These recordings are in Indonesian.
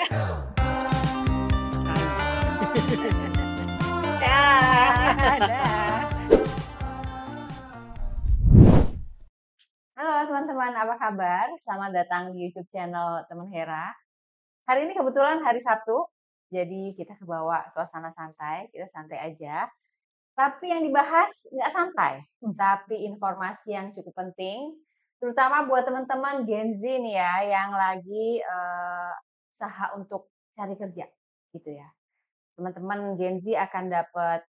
Dah. Halo teman-teman, apa kabar? Selamat datang di YouTube channel Teman Hera. Hari ini kebetulan hari Sabtu, jadi kita kebawa suasana santai, kita santai aja. Tapi yang dibahas nggak santai, tapi informasi yang cukup penting, terutama buat teman-teman Gen Z nih ya, yang lagi usaha untuk cari kerja, gitu ya. Teman-teman Gen Z akan dapat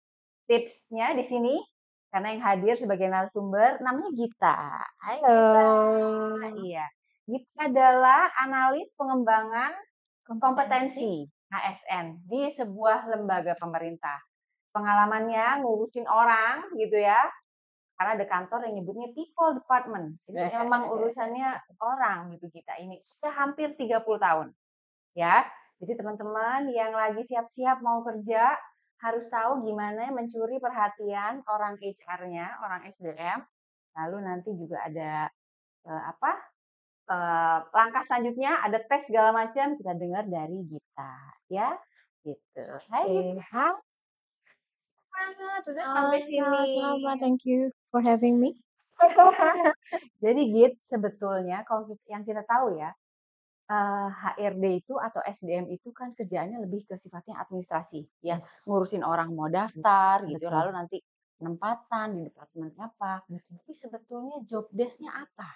tipsnya di sini, karena yang hadir sebagai narasumber namanya Gita. Halo. Iya. Gita adalah analis pengembangan kompetensi ASN di sebuah lembaga pemerintah. Pengalamannya ngurusin orang gitu ya, karena ada kantor yang nyebutnya people department. Jadi memang urusannya orang gitu kita ini. Sudah hampir 30 tahun. Ya. Jadi teman-teman yang lagi siap-siap mau kerja harus tahu gimana mencuri perhatian orang HR-nya, orang SDM. Lalu nanti juga ada langkah selanjutnya, ada tes segala macam, kita dengar dari Gita, ya, gitu. Hai Gita, sudah sampai sini. Sama, thank you for having me. Jadi Git, sebetulnya kalau yang kita tahu ya, HRD itu atau SDM itu kan kerjaannya lebih ke sifatnya administrasi, ya, ngurusin orang mau daftar gitu, lalu nanti penempatan di departemen apa. Tapi sebetulnya job desk-nya apa?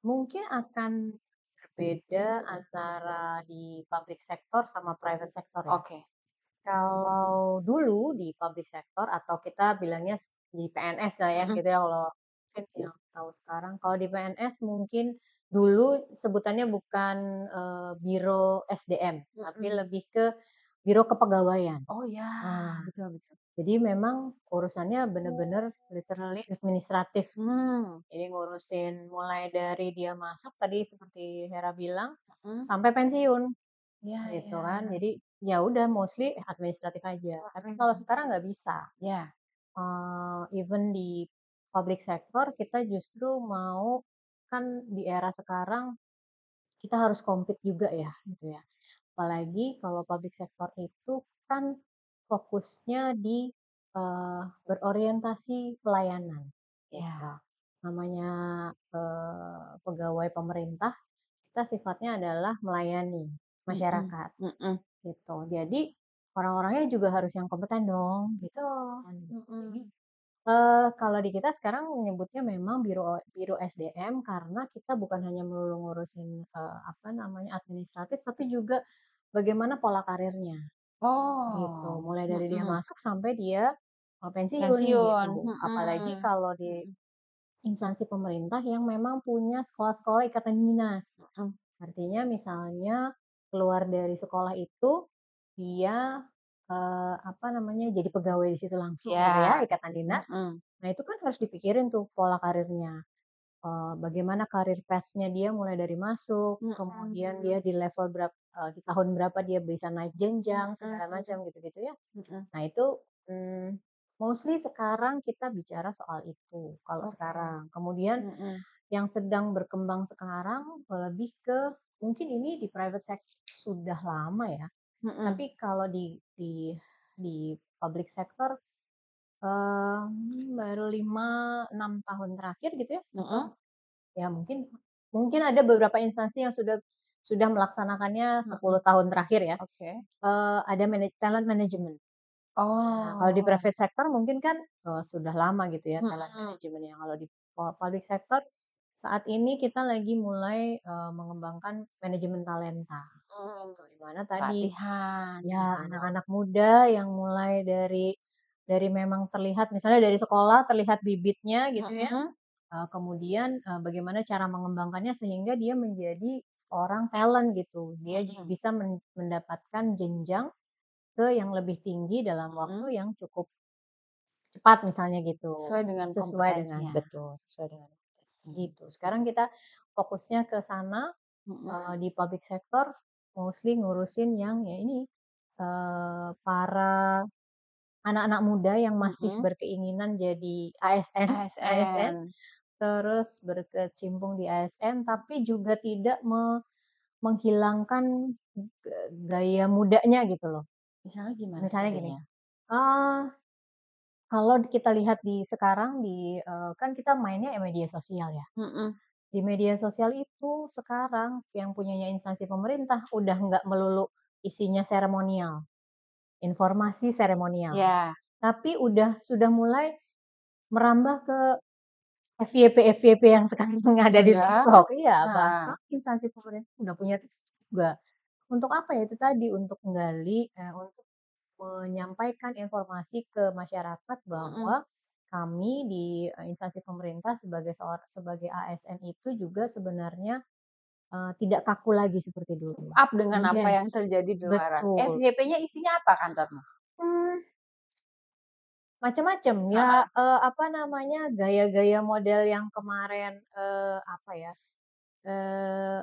Mungkin akan berbeda antara di public sector sama private sector ya. Oke. Kalau dulu di public sector atau kita bilangnya di PNS lah ya, gitu ya kalau mungkin yang tahu sekarang. Kalau di PNS mungkin dulu sebutannya bukan biro SDM, tapi lebih ke biro kepegawaian. Oh ya, betul. Jadi memang urusannya benar-benar literally administratif. Jadi ngurusin mulai dari dia masuk tadi seperti Hera bilang sampai pensiun, gitu kan. Jadi ya udah mostly administratif aja. Tapi kalau sekarang nggak bisa. Ya. Even di public sector kita justru mau kan di era sekarang kita harus compete juga ya, gitu ya. Apalagi kalau public sector itu kan fokusnya di berorientasi pelayanan. Ya. Namanya pegawai pemerintah, kita sifatnya adalah melayani masyarakat. Gitu. Jadi orang-orangnya juga harus yang kompeten dong. Gitu. Jadi, kalau di kita sekarang menyebutnya memang biro SDM karena kita bukan hanya melulu ngurusin administratif, tapi juga bagaimana pola karirnya. Gitu. Mulai dari dia masuk sampai dia pensiun. Gitu. Apalagi kalau di instansi pemerintah yang memang punya sekolah-sekolah ikatan dinas. Artinya misalnya keluar dari sekolah itu dia jadi pegawai di situ langsung gitu ya, ikatan dinas. Nah itu kan harus dipikirin tuh pola karirnya. Bagaimana karir path-nya dia mulai dari masuk, kemudian dia di level berapa, di tahun berapa dia bisa naik jenjang, segala macam gitu-gitu ya. Nah itu mostly sekarang kita bicara soal itu, kalau sekarang. Kemudian yang sedang berkembang sekarang lebih ke, mungkin ini di private sector sudah lama ya, tapi kalau di public sector baru 5-6 tahun terakhir gitu ya. Ya mungkin ada beberapa instansi yang sudah melaksanakannya 10 tahun terakhir ya. Ada talent management. Nah, kalau di private sector mungkin kan sudah lama gitu ya talent management yang kalau di public sector saat ini kita lagi mulai mengembangkan manajemen talenta. Di mana tadi ya anak-anak muda yang mulai dari memang terlihat misalnya dari sekolah terlihat bibitnya gitu ya. Kemudian bagaimana cara mengembangkannya sehingga dia menjadi seorang talent gitu. Dia bisa mendapatkan jenjang ke yang lebih tinggi dalam waktu yang cukup cepat misalnya gitu. Sesuai dengan kompetensinya. Sesuai dengan gitu. Sekarang kita fokusnya ke sana di public sector mostly ngurusin yang ya ini para anak-anak muda yang masih berkeinginan jadi ASN, terus berkecimpung di ASN tapi juga tidak menghilangkan gaya mudanya gitu loh. Misalnya gimana Misalnya gini, caranya? kalau kita lihat di sekarang kan kita mainnya media sosial ya. Mhm. Di media sosial itu sekarang yang punyanya instansi pemerintah udah nggak melulu isinya seremonial, informasi seremonial, Iya. tapi sudah mulai merambah ke FYP-FYP yang sekarang ada Oh di ya? TikTok. Iya, Heeh. bahkan instansi pemerintah udah punya TikTok juga. Untuk apa ya? Itu tadi, untuk untuk menyampaikan informasi ke masyarakat Mhm. bahwa kami di, instansi pemerintah sebagai ASN itu juga sebenarnya, tidak kaku lagi seperti dulu. Up dengan apa yang Yes, terjadi di luaran. betul. FYP-nya isinya apa kantormu? Mmm, Macem-macem ya, Heeh. apa namanya, gaya-gaya model yang kemarin, apa ya, eee,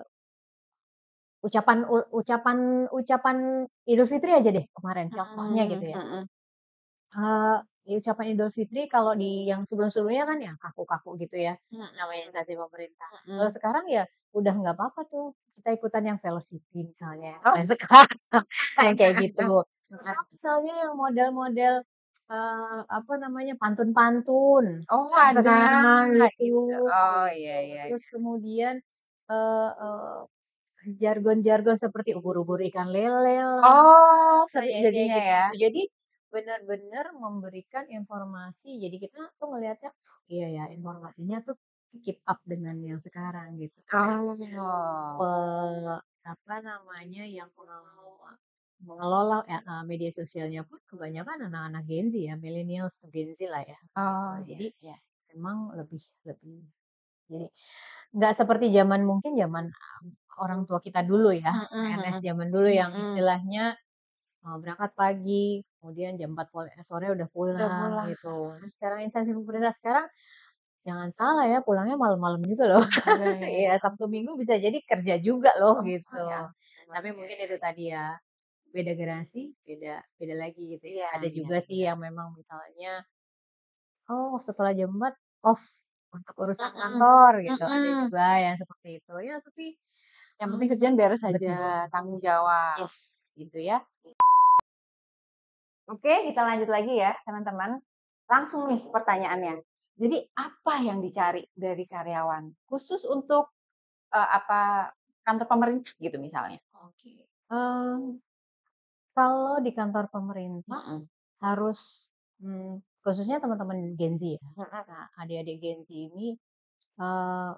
ucapan Idul Fitri aja deh kemarin contohnya Mhm gitu ya. mhm Di ucapan Idul Fitri kalau di yang sebelum-sebelumnya kan ya kaku-kaku gitu ya, mhm namanya instansi pemerintah. Kalau mhm. sekarang ya udah nggak apa-apa tuh kita ikutan yang Velocity misalnya, Oh. yang sekarang yang kayak gitu. Atau misalnya yang model-model, apa namanya, pantun-pantun Oh yang ada sekarang gitu. Oh iya gitu. iya Terus iya. kemudian, eee eee, jargon-jargon seperti ubur-ubur ikan lele lah, Oh seru kayak kayak jadinya ya? gitu-gitu. Jadi benar-benar memberikan informasi. Jadi kita tuh ngelihatnya, iya ya informasinya tuh keep up dengan yang sekarang gitu. Karena Oh. apa namanya, yang mengelola ya, media sosialnya pun kebanyakan anak-anak Gen Z ya, millennials to Gen Z lah ya, gitu. Oh iya Jadi iya. memang lebih lebih jadi nggak seperti mungkin zaman orang tua kita dulu ya, Mhm PNS mhm. zaman dulu yang Mhm. istilahnya berangkat pagi, kemudian jam 4 sore udah Udah pulang pulang. gitu. Nah sekarang instansi pemerintah sekarang, jangan salah ya pulangnya malam-malam juga loh. Iya iya Iya, iya. Sabtu Minggu bisa jadi kerja juga loh Oh gitu. ya ampun. Tapi mungkin itu tadi ya, beda generasi, beda beda lagi gitu ya. Iya Ada iya juga sih iya. yang memang misalnya, oh setelah jam 4 off untuk urusan Mhm kantor gitu, ada mhm. juga yang seperti itu. Ya tapi, Yang penting kerjaan beres betul, aja, tanggung jawab, yes. gitu ya. Oke, kita lanjut lagi ya, teman-teman. Langsung nih pertanyaannya. Jadi apa yang dicari dari karyawan? Khusus untuk, apa, kantor pemerintah gitu misalnya? Oke. Kalau di kantor pemerintah Mhm harus, khususnya teman-teman Gen Z ya. mhm. Nah, adik-adik Gen Z ini,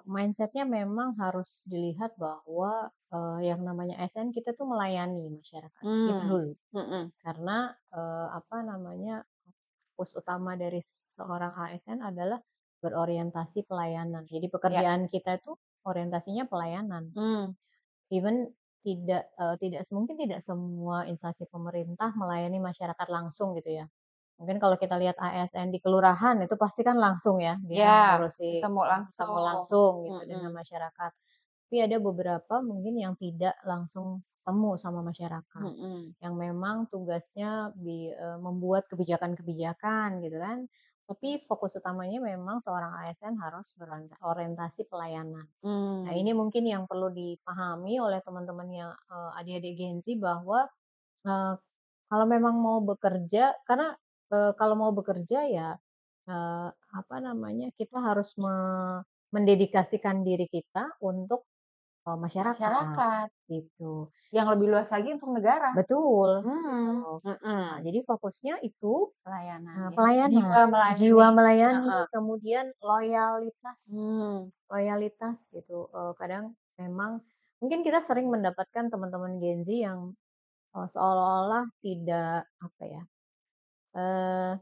mindset-nya memang harus dilihat bahwa, yang namanya ASN kita tuh melayani masyarakat, itu Mmm, dulu. mhm, Karena, apa namanya, fokus utama dari seorang ASN adalah berorientasi pelayanan. Jadi iya, pekerjaan kita itu orientasinya pelayanan. mmm, Even tidak mungkin tidak semua instansi pemerintah melayani masyarakat langsung gitu ya. Mungkin kalau kita lihat ASN di kelurahan itu pasti kan langsung ya, dia iya, ngurusi ketemu ketemu langsung, langsung gitu dengan mhm masyarakat. Tapi ada beberapa mungkin yang tidak langsung ketemu sama masyarakat, mhm, yang memang tugasnya membuat kebijakan-kebijakan gitu kan. Tapi fokus utamanya memang seorang ASN harus berorientasi pelayanan. Nah, mmm, ini mungkin yang perlu dipahami oleh teman-teman yang, adik-adik Gen Z bahwa, eee, kalau memang mau bekerja karena, kalau mau bekerja ya, apa namanya, kita harus mendedikasikan diri kita untuk, masyarakat, masyarakat, gitu. yang lebih luas lagi untuk negara. Betul, Mmm, gitu. Nah, mhm, jadi fokusnya itu, pelayanan ya, pelayanan, jiwa melayani, jiwa melayani, heeh, kemudian loyalitas. mmm, Loyalitas gitu, kadang memang mungkin kita sering mendapatkan teman-teman Gen Z yang, seolah-olah tidak, apa ya, eee,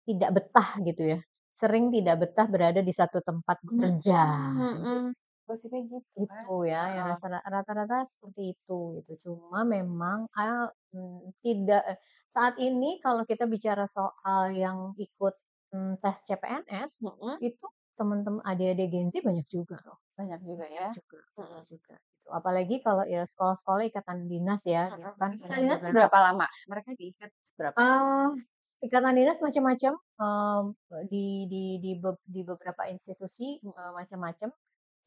tidak betah gitu ya, sering tidak betah berada di satu tempat mhm bekerja, mhm, gosipnya gitu kan, gitu ya, yang heeh, rata-rata seperti itu gitu. Cuma memang, tidak saat ini kalau kita bicara soal yang ikut, tes CPNS, mhm, itu teman-teman adik-adik Gen Z banyak juga loh. banyak juga Banyak ya, banyak mhm juga gitu. Apalagi kalau ya sekolah-sekolah ikatan dinas ya, gitu mhm, kan ikatan ada dinas beberapa berapa lama? Mereka diikat berapa lama? eee, ikatan dinas macam-macam, di beberapa institusi, Mhm macam-macam.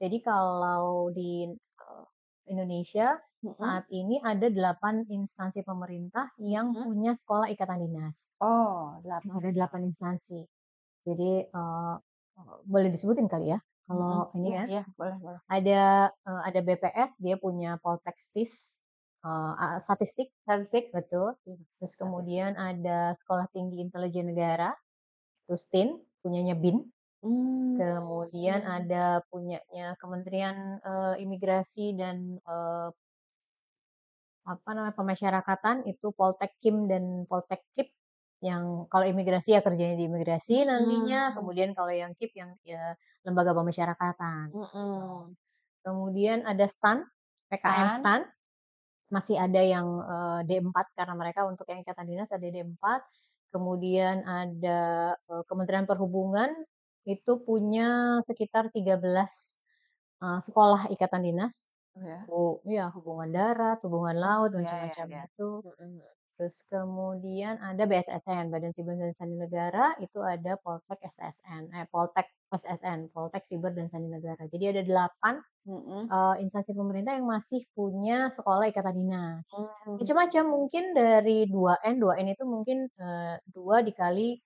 Jadi kalau di, Indonesia saat ini ada 8 instansi pemerintah yang punya sekolah ikatan dinas. Oh, Ada 8 instansi. Jadi boleh disebutin kali ya? Kalau ini ya. Iya, boleh. Ada BPS, dia punya Poltekstis, statistik, betul. Terus kemudian ada Sekolah Tinggi Intelijen Negara, itu STIN, punyanya BIN. Kemudian ada punyanya Kementerian Imigrasi dan pemasyarakatan, itu Poltekim dan Poltekkip, yang kalau imigrasi ya kerjanya di imigrasi nantinya, kemudian kalau yang KIP yang ya lembaga pemasyarakatan. Kemudian ada STAN, PKN STAN, masih ada yang D4 karena mereka untuk yang ikatan dinas ada D4. Kemudian ada Kementerian Perhubungan, itu punya sekitar 13 sekolah ikatan dinas. Ya, hubungan darat, hubungan laut, macam-macam itu. Terus kemudian ada BSSN, Badan Siber dan Sandi Negara, itu ada Poltek SSN, Poltek Siber dan Sandi Negara. Jadi ada 8 instansi pemerintah yang masih punya sekolah ikatan dinas. Macam-macam, mungkin dari 2N itu mungkin 2 dikali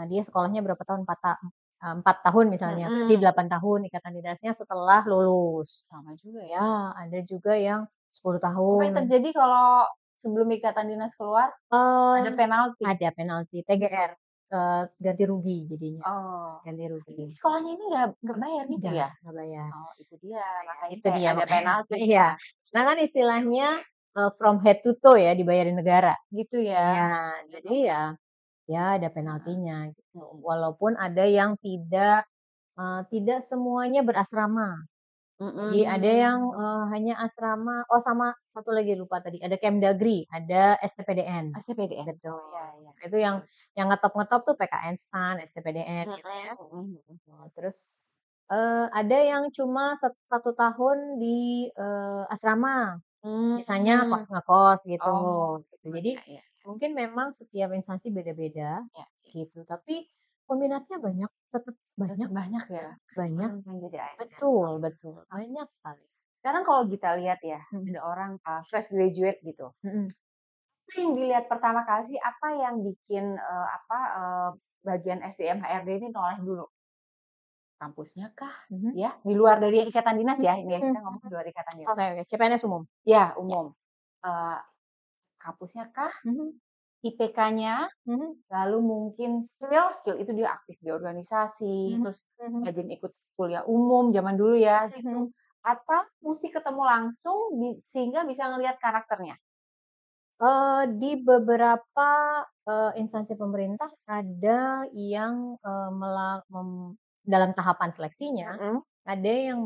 dia sekolahnya berapa tahun, 4 tahun misalnya, berarti 8 tahun ikatan dinasnya setelah lulus. Lama juga ya. Ya, ada juga yang 10 Apa tahun. yang terjadi kalau sebelum ikatan dinas keluar? Ada penalti. Ada penalti, TGR, ganti rugi jadinya. Ganti rugi. Sekolahnya ini nggak bayar gitu ya? Nggak bayar. Oh, itu dia, makanya Itu dia ada penalti. Iya. Nah kan istilahnya from head to toe ya dibayarin negara. Gitu ya. Ya, jadi ya ada penaltinya gitu. Walaupun ada yang tidak semuanya berasrama. Jadi ada yang hanya asrama. Oh, sama satu lagi lupa tadi, ada Kemdagri, ada STPDN. Betul. Iya. Itu yang ngetop-ngetop tuh PKN STAN, STPDN gitu ya. Terus ada yang cuma 1 tahun di asrama, sisanya ngekos gitu. Jadi mungkin memang setiap instansi beda-beda gitu, tapi peminatnya tetap banyak ya. Banyak. Jadi ASN. Betul, banyak sekali. Sekarang kalau kita lihat ya, ada orang fresh graduate gitu. Apa yang dilihat pertama kali sih, apa yang bikin bagian SDM HRD ini noleh dulu? Kampusnya kah? Ya, di luar dari ikatan dinas ya, ini ya, kita ngomong di luar ikatan dinas. Oke, CPNS umum. Ya, umum. Kampusnya kah? IPK-nya, lalu mungkin skill itu dia aktif di organisasi, terus rajin ikut kuliah umum zaman dulu ya gitu. Atau mesti ketemu langsung sehingga bisa ngelihat karakternya? Di beberapa instansi pemerintah ada yang dalam tahapan seleksinya, ada yang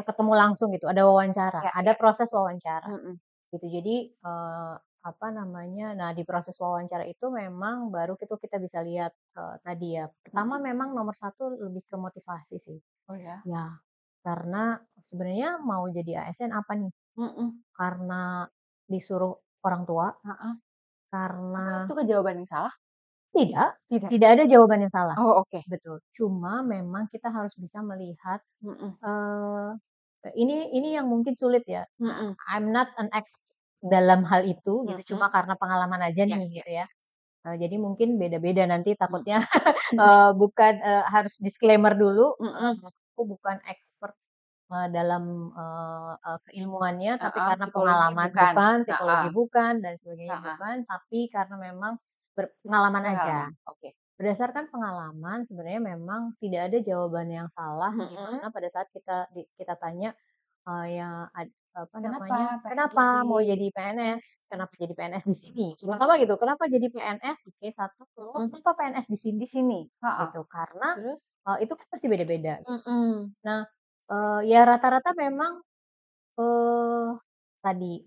ketemu langsung gitu, ada wawancara, ada proses wawancara. Gitu. Jadi nah di proses wawancara itu memang baru kita bisa lihat tadi ya. Pertama memang nomor 1 lebih ke motivasi sih. Oh ya? Ya, karena sebenarnya mau jadi ASN apa nih? Karena disuruh orang tua, karena itu jawaban yang salah? tidak ada jawaban yang salah. Oh, oke. Betul. Cuma memang kita harus bisa melihat ini yang mungkin sulit ya. I'm not an expert dalam hal itu gitu, cuma karena pengalaman aja nih gitu ya. Jadi mungkin beda-beda nanti takutnya bukan harus disclaimer dulu, aku bukan expert dalam keilmuannya, tapi karena pengalaman bukan, psikologi bukan, dan sebagainya bukan, tapi karena memang pengalaman aja. Berdasarkan pengalaman sebenarnya memang tidak ada jawaban yang salah, di mana pada saat kita tanya kenapa mau jadi PNS? Kenapa jadi PNS di sini? Kenapa gitu? Kenapa jadi PNS di K1? Kenapa PNS di sini? Gitu. Karena itu kan pasti beda-beda. Nah, ya rata-rata memang tadi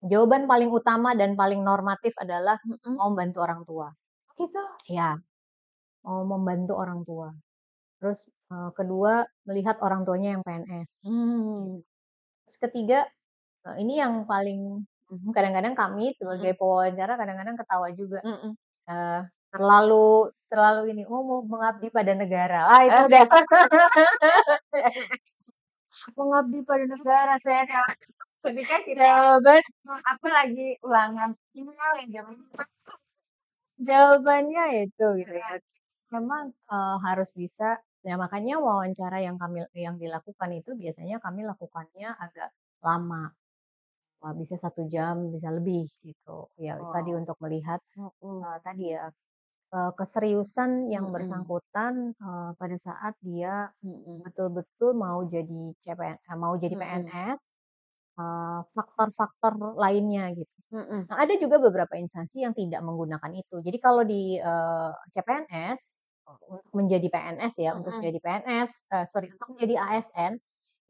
jawaban paling utama dan paling normatif adalah mau membantu orang tua. Gitu? Ya, mau membantu orang tua. Terus kedua, melihat orang tuanya yang PNS. Terus ketiga, ini yang paling kadang-kadang kami sebagai pewawancara kadang-kadang ketawa juga. Terlalu ini, mau mengabdi pada negara. Itu udah. Mengabdi pada negara saya ketika kita jawaban apa lagi ulangan email yang zaman jawabannya itu gitu ya. Memang harus bisa ya makanya wawancara yang dilakukan itu biasanya kami lakukannya agak lama. Bisa 1 jam, bisa lebih gitu. Ya tadi untuk melihat tadi ya keseriusan yang bersangkutan pada saat dia betul-betul mau jadi mau jadi PNS, faktor-faktor lainnya gitu. Nah, ada juga beberapa instansi yang tidak menggunakan itu. Jadi kalau di CPNS untuk menjadi PNS ya, untuk jadi PNS, sorry untuk menjadi ASN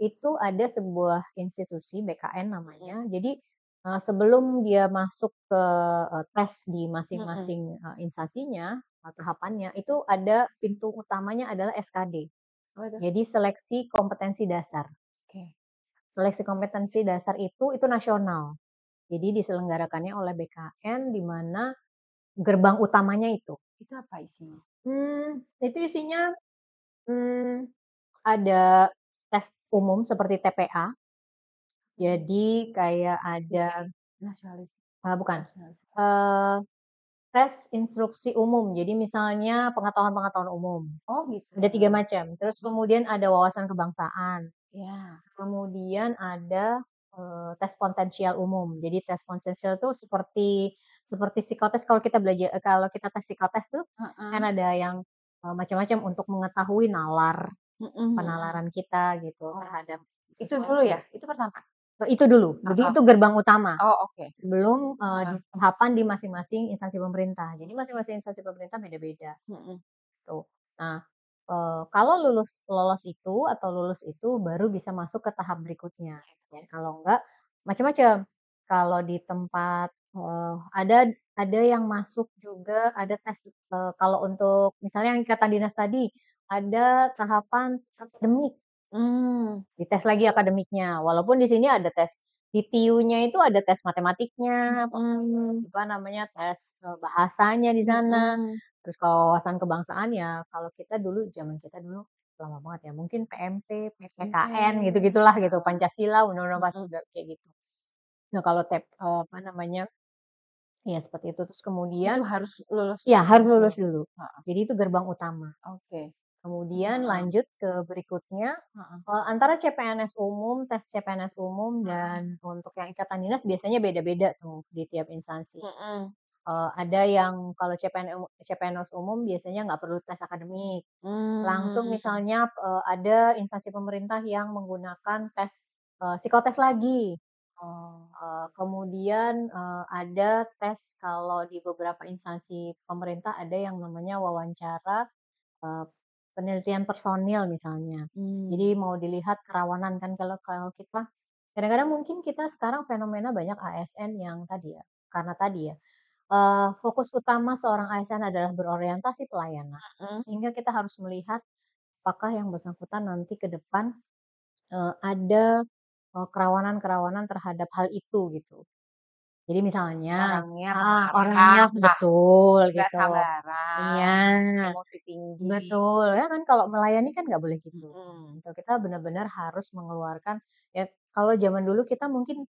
itu ada sebuah institusi BKN namanya. Jadi sebelum dia masuk ke tes di masing-masing instansinya, tahapannya itu ada pintu utamanya adalah SKD. Jadi seleksi kompetensi dasar. Seleksi kompetensi dasar itu nasional. Jadi diselenggarakannya oleh BKN di mana gerbang utamanya itu. Itu apa isinya? Itu isinya ada tes umum seperti TPA. Jadi kayak ada Nasionalis. bukan. Tes instruksi umum. Jadi misalnya pengetahuan-pengetahuan umum. Oh gitu. Ada 3 macam. Terus kemudian ada wawasan kebangsaan. Ya. Kemudian ada tes potensial umum. Jadi tes potensial itu seperti psikotes kalau kita kalau kita tes psikotes tuh kan ada yang macam-macam untuk mengetahui penalaran kita gitu terhadap itu dulu ya? Itu pertama? Itu dulu. Jadi itu gerbang utama. Oh, oke. Sebelum tahapan di masing-masing instansi pemerintah. Jadi masing-masing instansi pemerintah beda-beda. Tuh. Nah, kalau lolos itu atau lulus itu baru bisa masuk ke tahap berikutnya. Ya, kalau enggak macam-macam. Kalau di tempat ada yang masuk juga ada tes kalau untuk misalnya yang ikatan dinas tadi ada tahapan akademik. Dites lagi akademiknya. Walaupun di sini ada tes di TIU-nya itu ada tes matematiknya, apa namanya tes bahasanya di sana. Terus kalau wawasan kebangsaan ya kalau zaman kita dulu lama banget ya mungkin PMP, PPKN gitu-gitulah gitu, Pancasila, Undang-Undang Dasar kayak gitu. Nah kalau apa namanya ya seperti itu terus kemudian itu harus lulus. Ya harus lulus dulu. Jadi itu gerbang utama. Oke. Kemudian lanjut ke berikutnya antara CPNS umum, tes CPNS umum dan untuk yang ikatan dinas biasanya beda-beda tuh di tiap instansi. Ada yang kalau CPNS umum biasanya nggak perlu tes akademik. Langsung misalnya ada instansi pemerintah yang menggunakan tes psikotes lagi. Kemudian ada tes kalau di beberapa instansi pemerintah ada yang namanya wawancara penelitian personil misalnya. Jadi mau dilihat kerawanan kan kalau kita kadang-kadang mungkin kita sekarang fenomena banyak ASN yang tadi ya, karena tadi ya fokus utama seorang ASN adalah berorientasi pelayanan. Sehingga kita harus melihat apakah yang bersangkutan nanti ke depan ada kerawanan-kerawanan terhadap hal itu gitu. Jadi misalnya orangnya betul Nggak gitu. sabaran. Iya. Emosi tinggi. Betul, ya kan kalau melayani kan nggak boleh gitu. Gitu. Kita benar-benar harus mengeluarkan ya kalau zaman dulu kita mungkin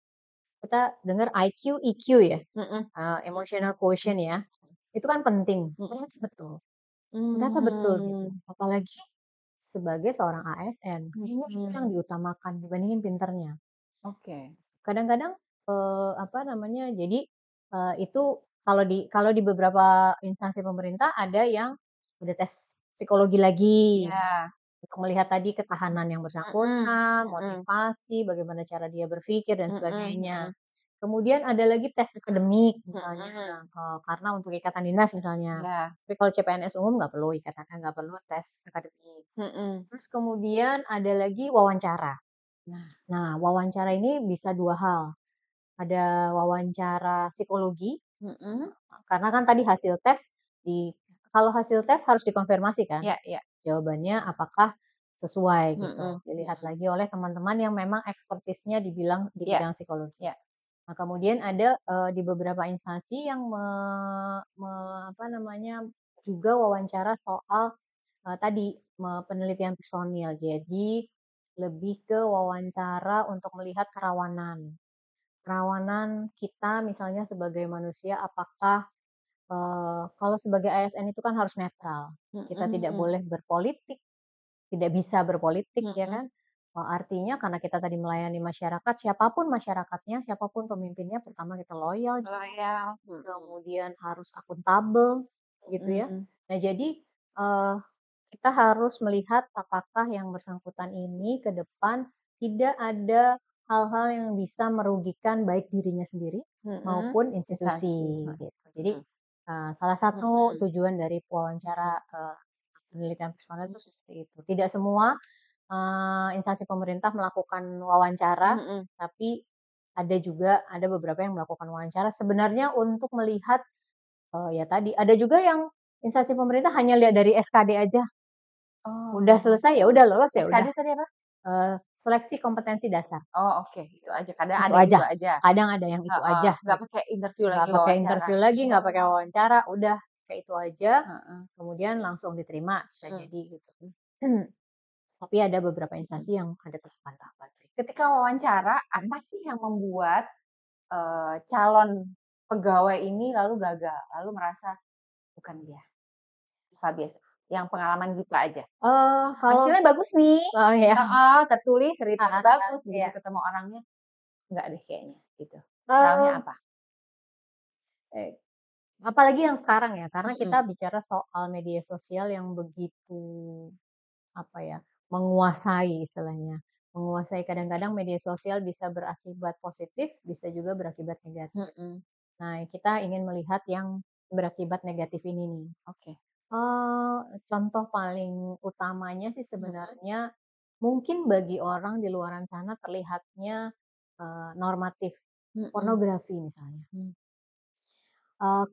kita dengar IQ, EQ ya, emotional quotient ya, itu kan penting. Ternyata betul. Ternyata betul gitu. Apalagi sebagai seorang ASN, kayaknya itu yang diutamakan dibandingin pinternya. Oke. Kadang-kadang apa namanya? Jadi itu kalau di beberapa instansi pemerintah ada yang udah tes psikologi lagi. Ya. Untuk melihat tadi ketahanan yang bersangkutan, motivasi, bagaimana cara dia berpikir dan sebagainya. Kemudian ada lagi tes akademik misalnya, karena untuk ikatan dinas misalnya. Ya. Tapi kalau CPNS umum nggak perlu tes akademik. Terus kemudian ada lagi wawancara. Nah, wawancara ini bisa 2 hal. Ada wawancara psikologi, karena kan tadi kalau hasil tes harus dikonfirmasi kan? Ya. Jawabannya apakah sesuai gitu. Dilihat lagi oleh teman-teman yang memang ekspertisnya di bidang psikologi. Nah, kemudian ada di beberapa instansi yang apa namanya juga wawancara soal tadi penelitian personil. Jadi lebih ke wawancara untuk melihat kerawanan. Kerawanan kita misalnya sebagai manusia apakah, kalau sebagai ASN itu kan harus netral, kita tidak boleh berpolitik, tidak bisa berpolitik ya kan. Artinya karena kita tadi melayani masyarakat, siapapun masyarakatnya, siapapun pemimpinnya, pertama kita loyal, Loyal, kemudian harus akuntabel gitu ya. Nah jadi, kita harus melihat apakah yang bersangkutan ini ke depan tidak ada hal-hal yang bisa merugikan baik dirinya sendiri maupun institusi gitu. Jadi, salah satu tujuan dari wawancara, penelitian personal itu seperti itu. Tidak semua, instansi pemerintah melakukan wawancara, tapi ada beberapa yang melakukan wawancara sebenarnya untuk melihat, ya tadi, ada juga yang instansi pemerintah hanya lihat dari SKD aja. Udah selesai ya udah lolos ya udah. SKD tadi apa? Seleksi kompetensi dasar. Oh, oke, itu aja. Kadang Itu ada aja. itu aja. Kadang ada yang itu aja. Nggak pakai interview Nggak lagi, pakai wawancara. interview lagi, nggak pakai wawancara, udah kayak itu aja. Kemudian langsung diterima bisa jadi gitu. Tapi ada beberapa instansi yang ada tahapan-tahapan. Ketika wawancara, apa sih yang membuat calon pegawai ini lalu gagal, lalu merasa bukan dia? Apa biasa? Yang pengalaman kita aja. Kalau Hasilnya bagus nih. ya. Tertulis, ceritanya bagus, begitu Iya. ketemu orangnya enggak deh kayaknya gitu. Salahnya apa? Apalagi yang sekarang ya, karena kita bicara soal media sosial yang begitu menguasai istilahnya. Menguasai, kadang-kadang media sosial bisa berakibat positif, bisa juga berakibat negatif. Nah, kita ingin melihat yang berakibat negatif ini nih. Oke. Contoh paling utamanya sih sebenarnya mungkin bagi orang di luaran sana terlihatnya normatif, pornografi misalnya.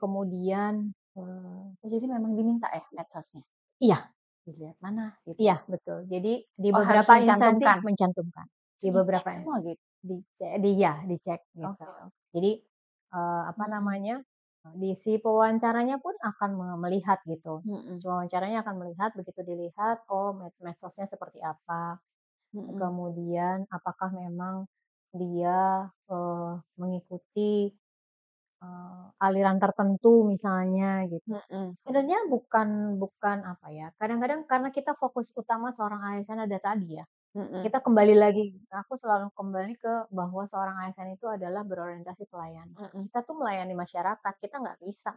Kemudian jadi memang diminta ya medsosnya? Iya. Dilihat mana gitu? Iya, betul. Jadi di harus beberapa instansi mencantumkan? mencantumkan. Di Dicek beberapa semua gitu? dicek gitu. Oke. Jadi, di si pewawancaranya pun akan melihat gitu. Si pewawancaranya akan melihat, begitu dilihat, oh medsosnya seperti apa. Kemudian apakah memang dia, mengikuti aliran tertentu misalnya gitu. Sebenarnya bukan kadang-kadang karena kita fokus utama seorang ASN ada tadi ya, kita kembali lagi, aku selalu kembali ke bahwa seorang ASN itu adalah berorientasi pelayanan. Kita tuh melayani masyarakat, kita nggak bisa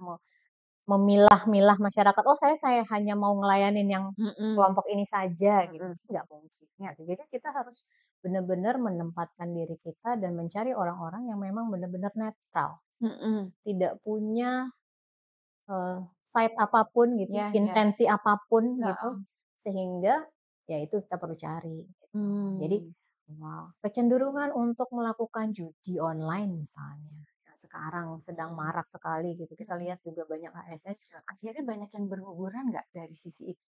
memilah-milah masyarakat, "Oh saya hanya mau ngelayanin yang kelompok ini saja," gitu, nggak mungkin gitu. Jadi kita harus benar-benar menempatkan diri kita dan mencari orang-orang yang memang benar-benar netral. Tidak punya, side apapun gitu, intensi apapun gitu, sehingga ya itu kita perlu cari gitu. Jadi, kecenderungan untuk melakukan judi online misalnya, yang sekarang sedang marak sekali gitu, kita lihat juga banyak ASN Akhirnya banyak yang berguguran nggak dari sisi itu?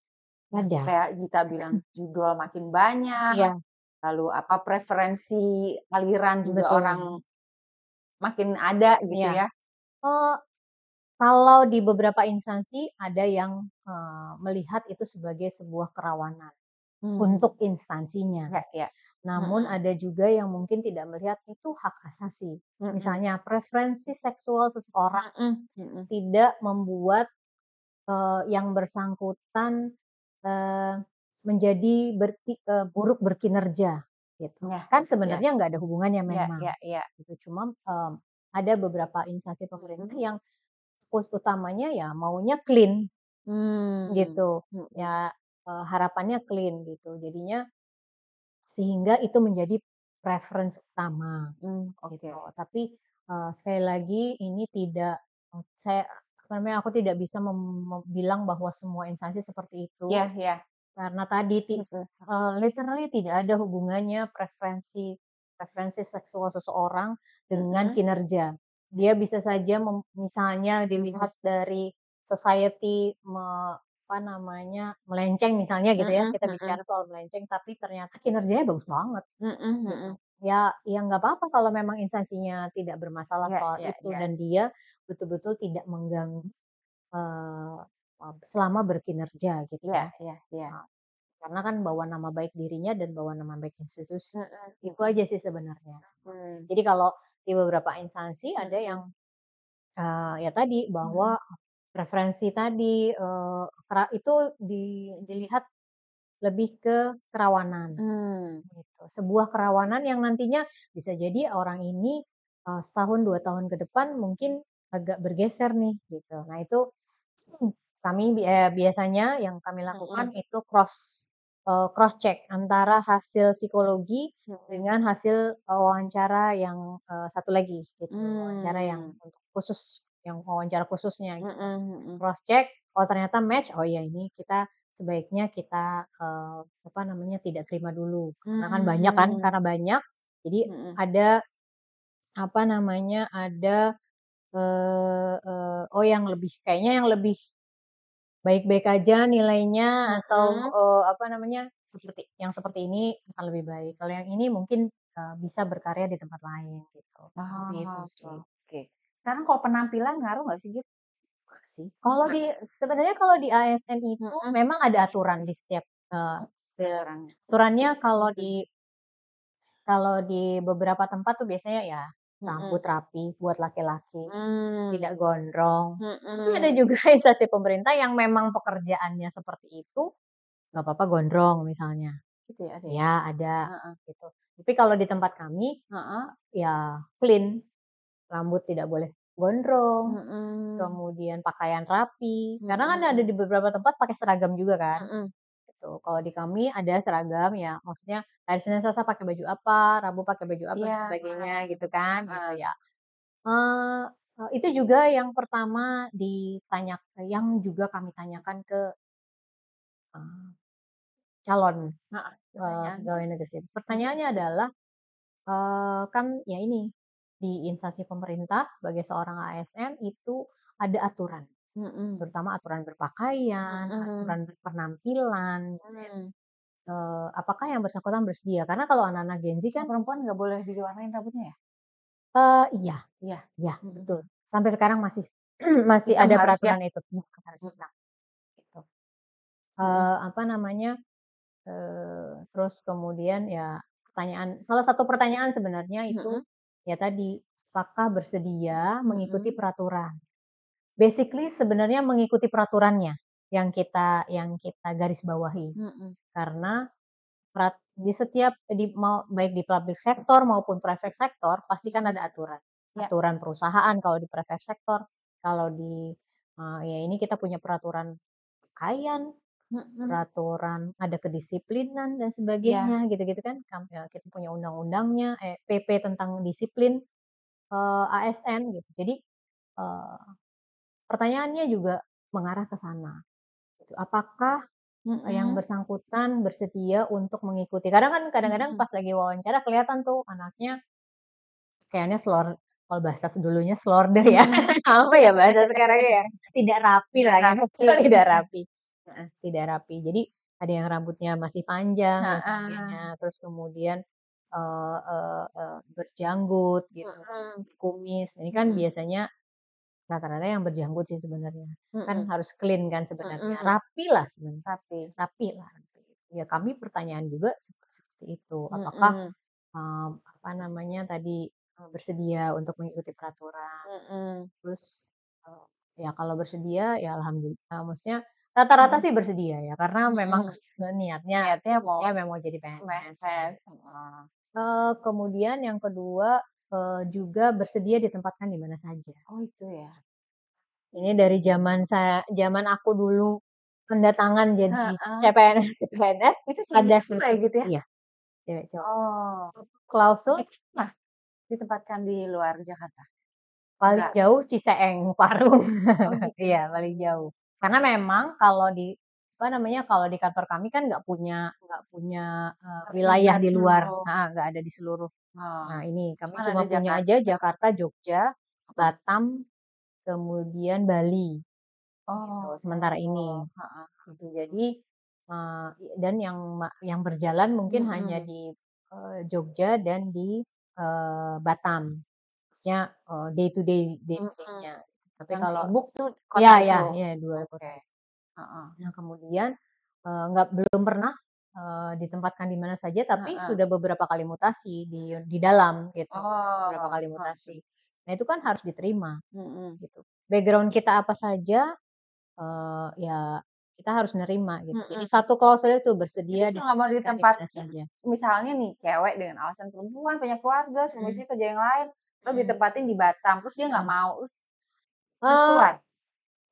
ada. Kayak Gita bilang judul makin banyak, Iya, lalu preferensi aliran juga betul. orang makin ada gitu Iya. ya? Kalau di beberapa instansi ada yang, melihat itu sebagai sebuah kerawanan untuk instansinya. Ya. Namun ada juga yang mungkin tidak melihat itu hak asasi. Misalnya preferensi seksual seseorang tidak membuat, yang bersangkutan, menjadi buruk berkinerja gitu. Kan sebenarnya nggak ada hubungannya memang. Gitu. Cuma, ada beberapa instansi pemerintah yang fokus utamanya ya maunya clean gitu. Ya, harapannya clean gitu. Jadinya sehingga itu menjadi preference utama gitu. Tapi, sekali lagi ini tidak, aku tidak bisa bilang bahwa semua instansi seperti itu. Iya. Karena tadi literally tidak ada hubungannya preferensi seksual seseorang dengan kinerja. Dia bisa saja misalnya dilihat dari society melenceng misalnya gitu ya, kita bicara soal melenceng, tapi ternyata kinerjanya bagus banget gitu. Ya nggak apa-apa kalau memang instansinya tidak bermasalah soal itu dan dia betul-betul tidak mengganggu, selama berkinerja gitu ya. Iya. Karena kan bawa nama baik dirinya dan bawa nama baik institusi. Itu aja sih sebenarnya. Jadi kalau di beberapa instansi ada yang ya tadi bahwa referensi tadi itu dilihat lebih ke kerawanan. Gitu. Sebuah kerawanan yang nantinya bisa jadi orang ini setahun 2 tahun ke depan mungkin agak bergeser nih gitu. Nah itu kami biasanya yang kami lakukan itu cross check antara hasil psikologi dengan hasil wawancara yang satu lagi gitu. Wawancara yang untuk khusus, yang wawancara khususnya gitu. Cross check, oh ternyata match, oh ya ini kita sebaiknya kita tidak terima dulu. Karena kan banyak kan, karena banyak. Jadi ada ada yang lebih kayaknya yang lebih baik-baik aja nilainya atau seperti ini akan lebih baik. Kalau yang ini mungkin bisa berkarya di tempat lain gitu. Seperti itu sih. Oke. Sekarang kalau penampilan ngaruh nggak sih, Git? Sih. Kalau sebenarnya kalau di ASN itu memang ada aturan di setiap aturannya. Kalau di beberapa tempat tuh biasanya ya rambut rapi buat laki-laki, tidak gondrong. Tapi ada juga instansi pemerintah yang memang pekerjaannya seperti itu, nggak apa-apa gondrong misalnya. Gitu ya, ada ya? Ya ada, gitu. Tapi kalau di tempat kami, ya clean, rambut tidak boleh gondrong, kemudian pakaian rapi. Karena kan ada di beberapa tempat pakai seragam juga kan. Gitu. Kalau di kami ada seragam ya, maksudnya hari Senin Selasa pakai baju apa, Rabu pakai baju apa dan sebagainya gitu kan, gitu ya. Itu juga yang pertama yang juga kami tanyakan ke calon pegawai negeri sipil. Pertanyaannya adalah kan ya ini di instansi pemerintah sebagai seorang ASN itu ada aturan, terutama aturan berpakaian, aturan berpenampilan. Apakah yang bersangkutan bersedia? Karena kalau anak-anak Gen Z kan perempuan nggak boleh diwarnain rambutnya ya? Iya, betul. Sampai sekarang masih masih Hitam ada harus ya? peraturan itu. Harus hitam. Gitu. Terus kemudian ya salah satu pertanyaan sebenarnya itu ya tadi, apakah bersedia mengikuti peraturan? Basically sebenarnya mengikuti peraturannya yang kita garis bawahi. Karena baik di public sector maupun private sector pasti kan ada aturan. Aturan perusahaan kalau di private sector, kalau di ya ini kita punya peraturan pakaian, peraturan ada kedisiplinan dan sebagainya gitu-gitu kan. Kita punya undang-undangnya, PP tentang disiplin ASN gitu. Jadi pertanyaannya juga mengarah ke sana. Gitu. Apakah yang bersangkutan bersedia untuk mengikuti? Kadang-kadang pas lagi wawancara kelihatan tuh anaknya kayaknya kalau bahasa dulunya slorder ya. Apa ya bahasa sekarangnya ya? Tidak rapi lah ya. Tidak rapi. Tidak rapi. Jadi ada yang rambutnya masih panjang dan sebagainya. Terus kemudian berjanggut gitu, kumis. Ini kan biasanya rata-rata yang berjanggut sih sebenarnya. Kan harus clean kan sebenarnya. Rapi lah sebenarnya. Rapi lah. Ya kami pertanyaan juga seperti itu. Apakah tadi bersedia untuk mengikuti peraturan. Terus ya kalau bersedia ya alhamdulillah. Maksudnya rata-rata sih bersedia ya karena memang niatnya memang jadi PNS. Kemudian yang kedua juga bersedia ditempatkan di mana saja. Oh itu ya. Ini dari zaman aku dulu pendatangan jadi CPNS itu ada kayak gitu ya? Iya, cewek cowok. Oh. Klausul ditempatkan di luar Jakarta. Paling jauh Ciseeng, Parung. Iya, paling jauh. Karena memang kalau di kantor kami kan nggak punya wilayah di luar, nggak ada di seluruh. Nah ini kami cuma punya aja Jakarta, Jogja, Batam, kemudian Bali. Gitu, sementara ini. Gitu. Jadi dan yang berjalan mungkin hanya di Jogja dan di Batam. Maksudnya day to day-nya. Tapi kalau sibuk tuh ya 2 kota. Nah kemudian belum pernah ditempatkan di mana saja, tapi Heeh. sudah beberapa kali mutasi di dalam gitu, beberapa Oh, kali heeh. mutasi. Nah itu kan harus diterima Mhm. gitu. Background kita apa saja, ya kita harus nerima gitu. Jadi Mhm. satu klausul itu Jadi bersedia kalau nggak mau di ditempatkan di tempat mana saja. misalnya nih cewek dengan alasan perempuan, punya keluarga, Mhm, suaminya kerja yang lain, terus mhm, ditempatin di Batam, terus dia nggak mhm. mau, terus harus Eee, keluar.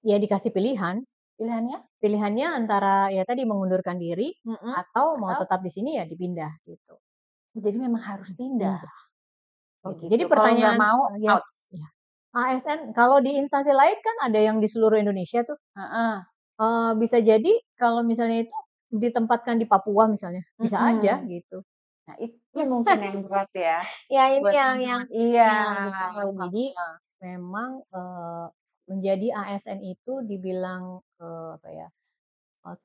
ya dikasih pilihan, Pilihannya? pilihannya antara ya tadi mengundurkan diri Mhm. atau mau Atau tetap di sini ya dipindah gitu. jadi memang harus pindah? Iya, Oh gitu. gitu, Jadi kalau nggak pertanyaan mau out? ya, ASN kalau di instansi lain kan ada yang di seluruh Indonesia tuh, Heeh. bisa jadi kalau misalnya itu ditempatkan di Papua misalnya, bisa aja Mhm. gitu. Nah itu mungkin yang berat ya, Ya ini buat yang teman-teman iya, ya betul. Jadi heeh. memang, menjadi ASN itu dibilang, apa ya,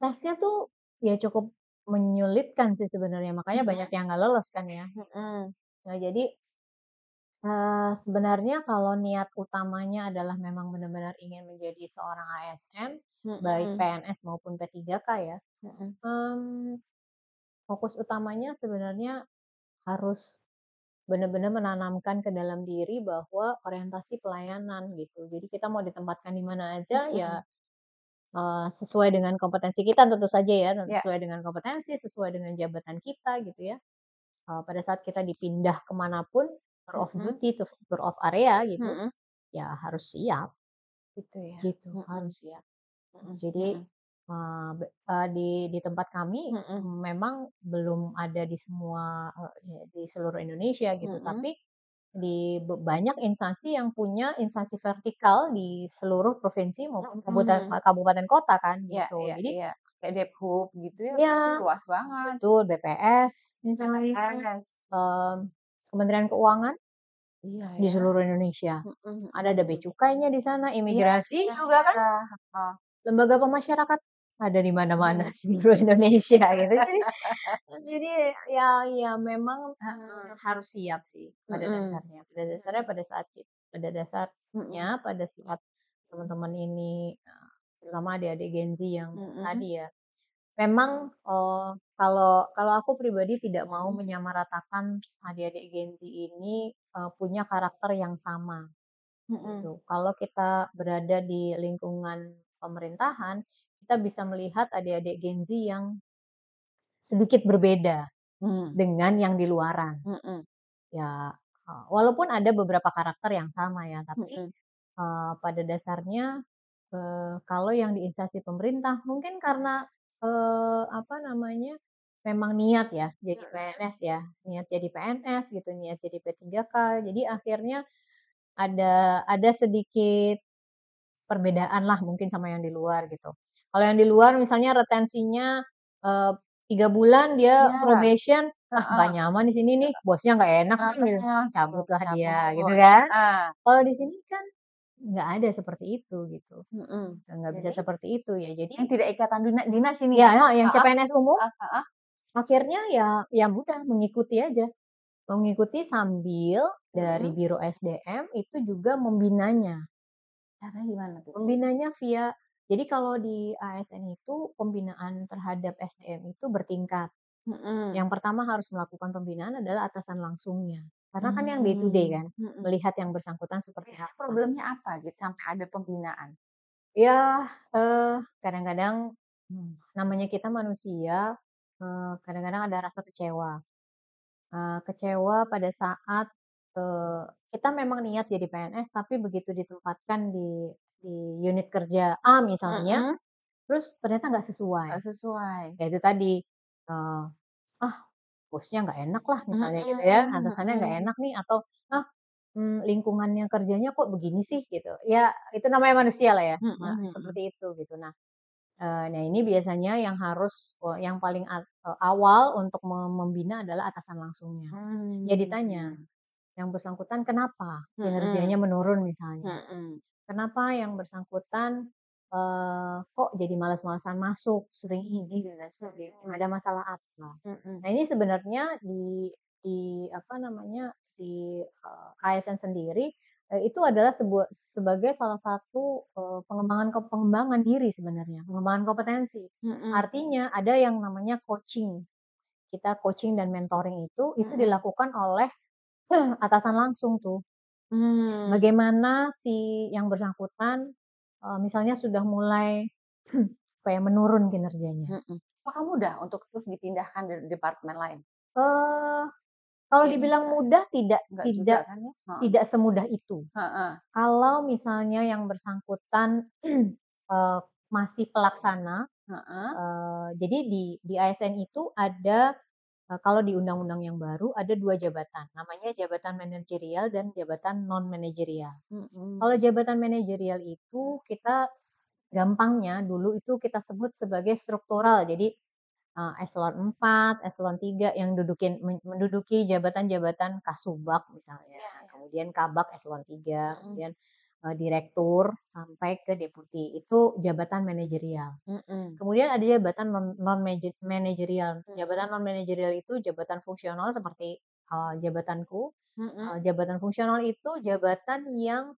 tesnya tuh ya cukup menyulitkan sih sebenarnya, makanya banyak Mhm. yang nggak lolos kan ya. Mhm. Nah jadi, sebenarnya kalau niat utamanya adalah memang benar-benar ingin menjadi seorang ASN, baik Mhm. PNS maupun P3K ya, Mhm. mmm, fokus utamanya sebenarnya harus benar-benar menanamkan ke dalam diri bahwa orientasi pelayanan gitu. Jadi kita mau ditempatkan di mana aja ya, Mhm. sesuai dengan kompetensi kita tentu saja ya, Iya. sesuai dengan kompetensi, sesuai dengan jabatan kita gitu ya. Pada saat kita dipindah kemanapun tour of Mhm. duty, tour of area gitu, Mhm. ya harus siap Gitu ya? gitu, Mhm. harus siap. Mhm. Jadi, Mhm. di tempat kami Mhm. memang belum ada di semua, ya di seluruh Indonesia gitu, Mhm. tapi di banyak instansi yang punya instansi vertikal di seluruh provinsi maupun Mhm. kabupaten kota kan Iya, gitu. iya, Jadi iya. Kayak Debhub gitu ya, pasti ya luas banget. betul BPS misalnya, BPS. mmm, Kementerian Keuangan Iya di ya. seluruh Indonesia. Mhm. Ada bea Mhm. cukainya di sana, Iya, imigrasi iya, juga kan. heeh. Lembaga pemasyarakatan ada di mana-mana Iya. seluruh Indonesia gitu. Jadi ya memang, Heeh. harus siap sih pada Mhm. dasarnya. Pada dasarnya pada dasarnya Mhm. pada saat teman-teman ini, terutama adik-adik Gen Z yang Mhm. tadi ya, memang, kalau kalau aku pribadi tidak mau Mhm. menyamaratakan adik-adik Gen Z ini, punya karakter yang sama. Mhm. Gitu. Kalau kita berada di lingkungan pemerintahan, kita bisa melihat adik-adik Gen Z yang sedikit berbeda Mmm. dengan yang di luaran. Mhm. Ya, walaupun ada beberapa karakter yang sama ya, tapi, Mhm. pada dasarnya, kalau yang di instansi pemerintah mungkin karena, apa namanya, memang niat ya jadi Mhm. PNS ya, niat jadi PNS gitu, niat jadi P3K, jadi akhirnya ada sedikit perbedaan lah mungkin sama yang di luar gitu. Kalau yang di luar misalnya retensinya, eee, 3 bulan dia Iya, probation, "Ah, nggak heeh. nyaman di sini nih, bosnya nggak enak nih," Heeh, cabutlah dia gitu cabut, kan. heeh. Kalau di sini kan nggak ada seperti itu gitu, Mhm. nggak bisa Jadi seperti itu ya. Jadi yang tidak ikatan dinas ini ya ya? heeh, yang Heeh, CPNS umum heeh, heeh. akhirnya ya mudah mengikuti aja, mengikuti sambil dari Mhm. Biro SDM itu juga membinanya. Caranya gimana tuh? Pembinanya via jadi kalau di ASN itu pembinaan terhadap SDM itu bertingkat. Mhm. Yang pertama harus melakukan pembinaan adalah atasan langsungnya. Karena kan yang day to day Mmm. kan, Mhm. melihat yang bersangkutan seperti Biasanya apa. problemnya apa gitu sampai ada pembinaan? Ya, kadang-kadang, namanya kita manusia, kadang-kadang ada rasa kecewa. Kecewa pada saat, eee, kita memang niat jadi PNS tapi begitu ditempatkan di unit kerja A misalnya, Mhm. terus ternyata nggak sesuai. Nggak sesuai. Ya itu tadi, "Ah, bosnya nggak enak lah," misalnya gitu ya, Mhm. atasannya nggak Mhm. enak nih atau, "Ah, lingkungannya kerjanya kok begini sih?" Gitu. Ya itu namanya manusia lah ya, Mhm. Mhm. seperti itu gitu. Nah ini biasanya yang harus yang paling awal untuk membina adalah atasan langsungnya. Ya ditanya, Mmm. yang bersangkutan kenapa kinerjanya Mhm. menurun misalnya? Mhm. Kenapa yang bersangkutan, kok jadi malas-malasan masuk, sering ini dan lain sebagainya, ada masalah apa? Mhm. Nah ini sebenarnya di apa namanya, di, ASN sendiri itu adalah sebagai salah satu, pengembangan diri sebenarnya, pengembangan kompetensi. Artinya ada yang namanya coaching. Kita coaching dan mentoring itu dilakukan oleh atasan langsung tuh. Bagaimana si yang bersangkutan, misalnya sudah mulai apa ya, menurun kinerjanya. Apakah mudah untuk terus dipindahkan dari departemen lain? Eee, Kalau Kayaknya dibilang mudah enggak juga kan ya? tidak semudah itu. Heeh. Kalau misalnya yang bersangkutan, masih pelaksana, Heeh. jadi di ASN itu ada, kalau di undang-undang yang baru ada 2 jabatan, namanya jabatan manajerial dan jabatan non manajerial. Kalau jabatan manajerial itu kita gampangnya dulu itu kita sebut sebagai struktural. Jadi, eselon 4, eselon 3 yang menduduki jabatan-jabatan kasubag misalnya, Iya, iya. kemudian kabag eselon 3, kemudian, direktur sampai ke deputi, itu jabatan manajerial. Kemudian ada jabatan manajerial. Jabatan non manajerial itu jabatan fungsional seperti, jabatanku. Jabatan fungsional itu jabatan yang,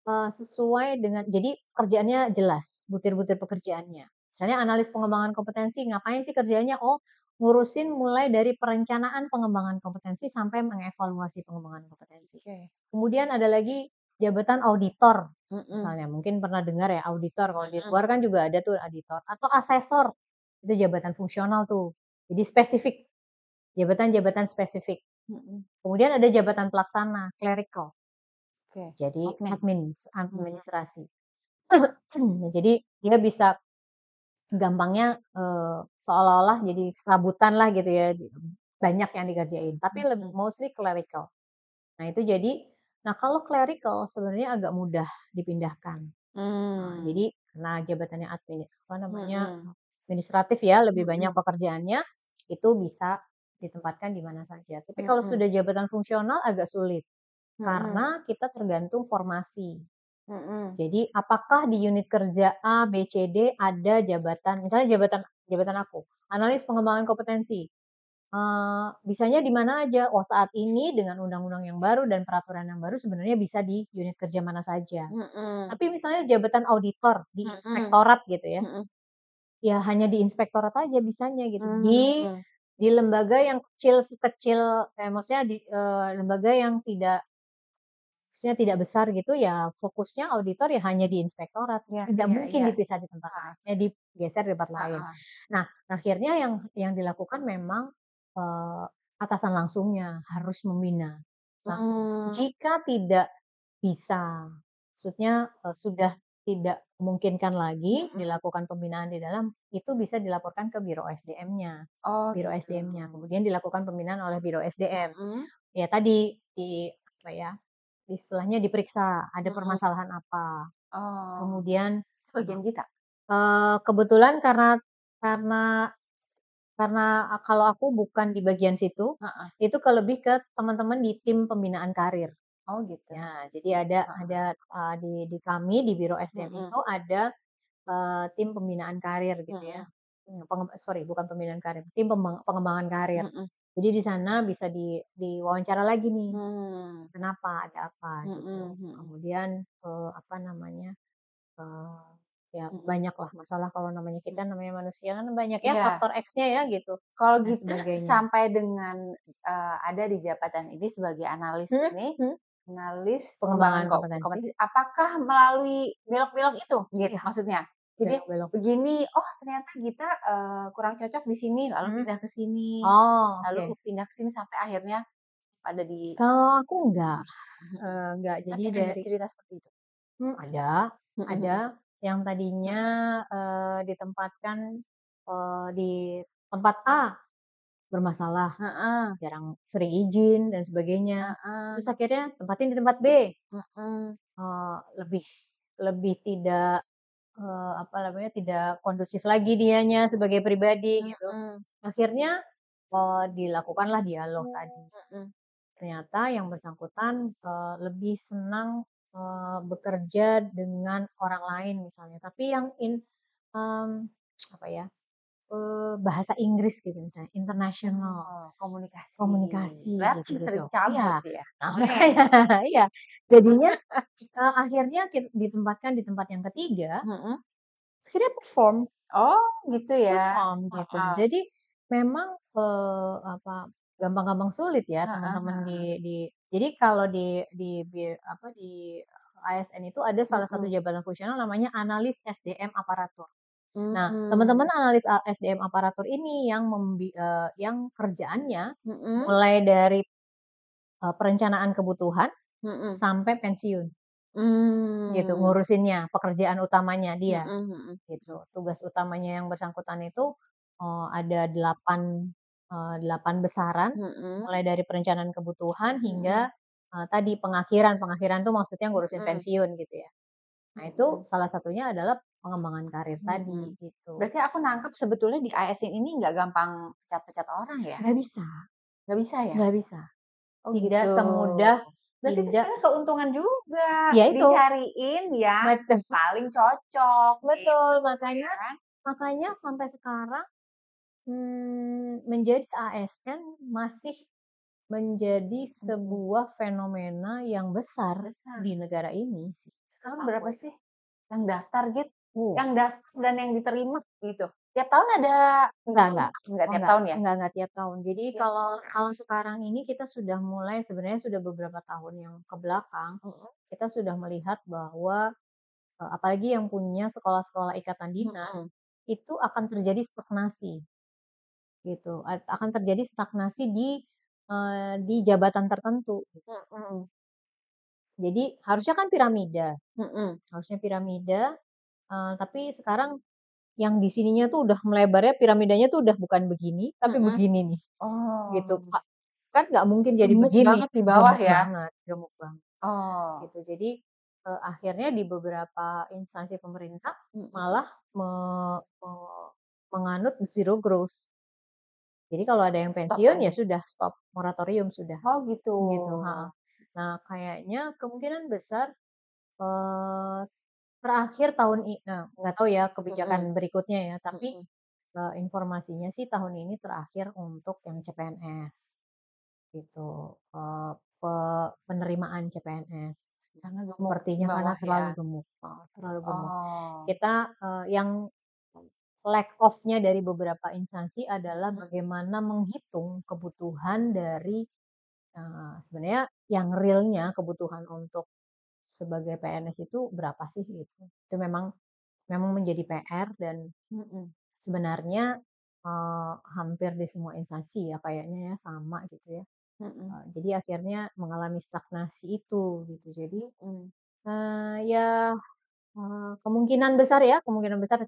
sesuai dengan, jadi kerjaannya jelas, butir-butir pekerjaannya. Misalnya analis pengembangan kompetensi, ngapain sih kerjanya? Oh, ngurusin mulai dari perencanaan pengembangan kompetensi sampai mengevaluasi pengembangan kompetensi. Oke. Kemudian ada lagi jabatan auditor, misalnya mungkin pernah dengar ya auditor, kalau di luar kan juga ada tuh auditor, atau asesor, itu jabatan fungsional tuh. Jadi spesifik, jabatan-jabatan spesifik. Kemudian ada jabatan pelaksana, clerical, Oke. jadi Admin. administrasi. Jadi dia bisa gampangnya, seolah-olah jadi serabutan lah gitu ya, banyak yang dikerjain, tapi mostly clerical. Nah itu nah kalau clerical sebenarnya agak mudah dipindahkan. Jadi karena jabatannya administratif ya, lebih banyak pekerjaannya, itu bisa ditempatkan di mana saja. Tapi kalau sudah jabatan fungsional agak sulit, karena kita tergantung formasi. Jadi apakah di unit kerja A, B, C, D ada jabatan, misalnya jabatan aku, analis pengembangan kompetensi. Bisanya di mana aja? Oh, saat ini dengan undang-undang yang baru dan peraturan yang baru sebenarnya bisa di unit kerja mana saja. Tapi misalnya jabatan auditor di inspektorat gitu ya, ya hanya di inspektorat aja bisanya gitu. Di lembaga yang kecil, maksudnya di, lembaga yang maksudnya tidak besar gitu ya, fokusnya auditor ya hanya di inspektorat, tidak mungkin dipisah di tempat lain, digeser di tempat lain. Nah, akhirnya yang dilakukan memang, atasan langsungnya harus membina langsung. Jika tidak bisa, maksudnya, sudah tidak memungkinkan lagi dilakukan pembinaan di dalam, itu bisa dilaporkan ke biro SDM-nya. Oh Biro gitu. SDM-nya, kemudian dilakukan pembinaan oleh biro SDM. Ya tadi, apa ya, istilahnya diperiksa, ada permasalahan apa. Oh. Kemudian, Itu bagian kita? kebetulan karena kalau aku bukan di bagian situ, itu lebih ke teman-teman di tim pembinaan karir. Oh gitu. Ya, jadi ada, di kami di biro SDM itu ada, tim pembinaan karir gitu ya. Bukan pembinaan karir, tim pengembangan karir. Jadi di sana bisa diwawancara lagi nih, kenapa, ada apa gitu. Kemudian, apa namanya, ya banyaklah masalah, kalau namanya kita namanya manusia kan banyak ya faktor X-nya ya gitu, Kalau dan gitu sebagainya. sampai dengan, ada di jabatan ini sebagai analis ini, analis pengembangan Pengembangan kompetensi. kompetensi, apakah melalui belok-belok itu gitu Iya, maksudnya? Jadi belok-belok. begini, oh ternyata kita, kurang cocok di sini, lalu pindah ke sini, Oh, lalu oke. pindah ke sini sampai akhirnya pada di Kalau aku enggak, jadi tapi ada dari cerita seperti itu? ada yang tadinya, ditempatkan, di tempat A bermasalah, Heeh, sering izin dan sebagainya. heeh, Terus akhirnya tempatin di tempat B, mhm, lebih lebih tidak, apa namanya, tidak kondusif lagi dianya sebagai pribadi gitu. mhm, Akhirnya, dilakukanlah dialog tadi. mhm, Ternyata yang bersangkutan, lebih senang, bekerja dengan orang lain misalnya, tapi yang apa ya, bahasa Inggris gitu misalnya, international. Komunikasi Kelihatan gitu-gitu. sering Iya. cabut ya. Nah, makanya iya. Jadinya, akhirnya ditempatkan di tempat yang ketiga, Mhm. akhirnya perform. Oh, gitu ya? Perform gitu. Heeh. Jadi memang, gampang-gampang sulit ya Heeh teman-teman heeh. jadi kalau di ASN itu ada salah satu Mhm. jabatan fungsional namanya analis SDM aparatur. Nah, teman-teman Mmm. analis SDM aparatur ini yang kerjaannya Mhm. mulai dari, perencanaan kebutuhan Mhm. sampai pensiun gitu, Mmm. ngurusinnya, pekerjaan utamanya dia. Mhm mhm. Gitu. Tugas utamanya yang bersangkutan itu, ada 8 besaran, Mhm. mulai dari perencanaan kebutuhan Mhm. hingga, tadi pengakhiran. Pengakhiran tuh maksudnya ngurusin Mhm. pensiun gitu ya. Nah itu Mhm. salah satunya adalah pengembangan karir tadi Mhm. gitu. Berarti aku nangkep sebetulnya di ASN ini nggak gampang pecat-pecat orang ya? Nggak bisa Nggak bisa ya? nggak bisa. Oh Tidak gitu. semudah Berarti itu tidak sebenarnya keuntungan juga, ya itu, dicariin yang betul paling cocok betul. gitu Makanya ya. makanya sampai sekarang, menjadi ASN masih menjadi Mhm. sebuah fenomena yang besar Besar. di negara ini sih, Setahun aku berapa akuin. sih yang daftar Git? Uh, Yang daftar dan yang diterima gitu? Tiap tahun ada enggak enggak oh tiap tahun ya? enggak tiap tahun. Jadi Tiap kalau kalau sekarang ini kita sudah mulai sebenarnya sudah beberapa tahun yang ke belakang, mhm kita sudah melihat bahwa, apalagi yang punya sekolah-sekolah ikatan dinas, mhm itu akan terjadi stagnasi gitu, akan terjadi stagnasi di jabatan tertentu. mhm Jadi harusnya kan piramida, mhm. harusnya piramida. Tapi sekarang yang di sininya tuh udah melebarnya piramidanya tuh udah bukan begini, tapi Mhm. begini nih, gitu, Oh, Kak. Kan nggak mungkin jadi gemuk begini, banget di bawah ya? gemuk banget, Oh, gitu. Jadi, akhirnya di beberapa instansi pemerintah mhm. malah me me menganut zero growth. Jadi kalau ada yang Stop pensiun ya aja. sudah stop, moratorium sudah, Oh gitu. gitu, heeh. Nah, kayaknya kemungkinan besar, eee terakhir nggak tahu ya Mhm kebijakan berikutnya ya, tapi, mhm. informasinya sih tahun ini terakhir untuk yang CPNS, gitu. Pe Penerimaan CPNS, Karena gemuk di sepertinya karena bawah ya? terlalu gemuk, terlalu gemuk. Oh. Kita, yang lack off-nya dari beberapa instansi adalah Mhm bagaimana menghitung kebutuhan dari, sebenarnya yang realnya kebutuhan untuk sebagai PNS itu berapa sih gitu. Itu memang memang menjadi PR dan mhm sebenarnya, hampir di semua instansi ya kayaknya ya sama gitu ya. mhm Jadi akhirnya mengalami stagnasi itu gitu. Jadi, mhm ya, kemungkinan besar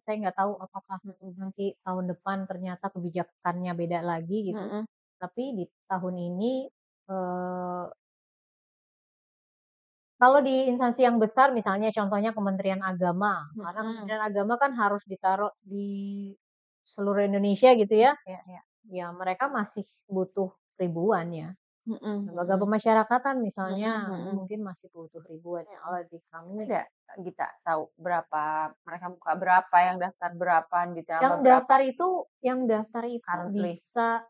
saya nggak tahu apakah mhm nanti tahun depan ternyata kebijakannya beda lagi gitu. mhm Tapi di tahun ini, eee, kalau di instansi yang besar misalnya contohnya Kementerian Agama, karena mhm. Kementerian Agama kan harus ditaruh di seluruh Indonesia gitu Iya ya. iya iya. Ya mereka masih butuh ribuan ya. Mhm Lembaga mhm. pemasyarakatan Mhm misalnya mhm mungkin masih butuh ribuan ya, mhm. kalau di kami Ada Gita tahu berapa mereka buka berapa, yang daftar berapa, yang ditambah berapa daftar itu yang daftar itu currently? bisa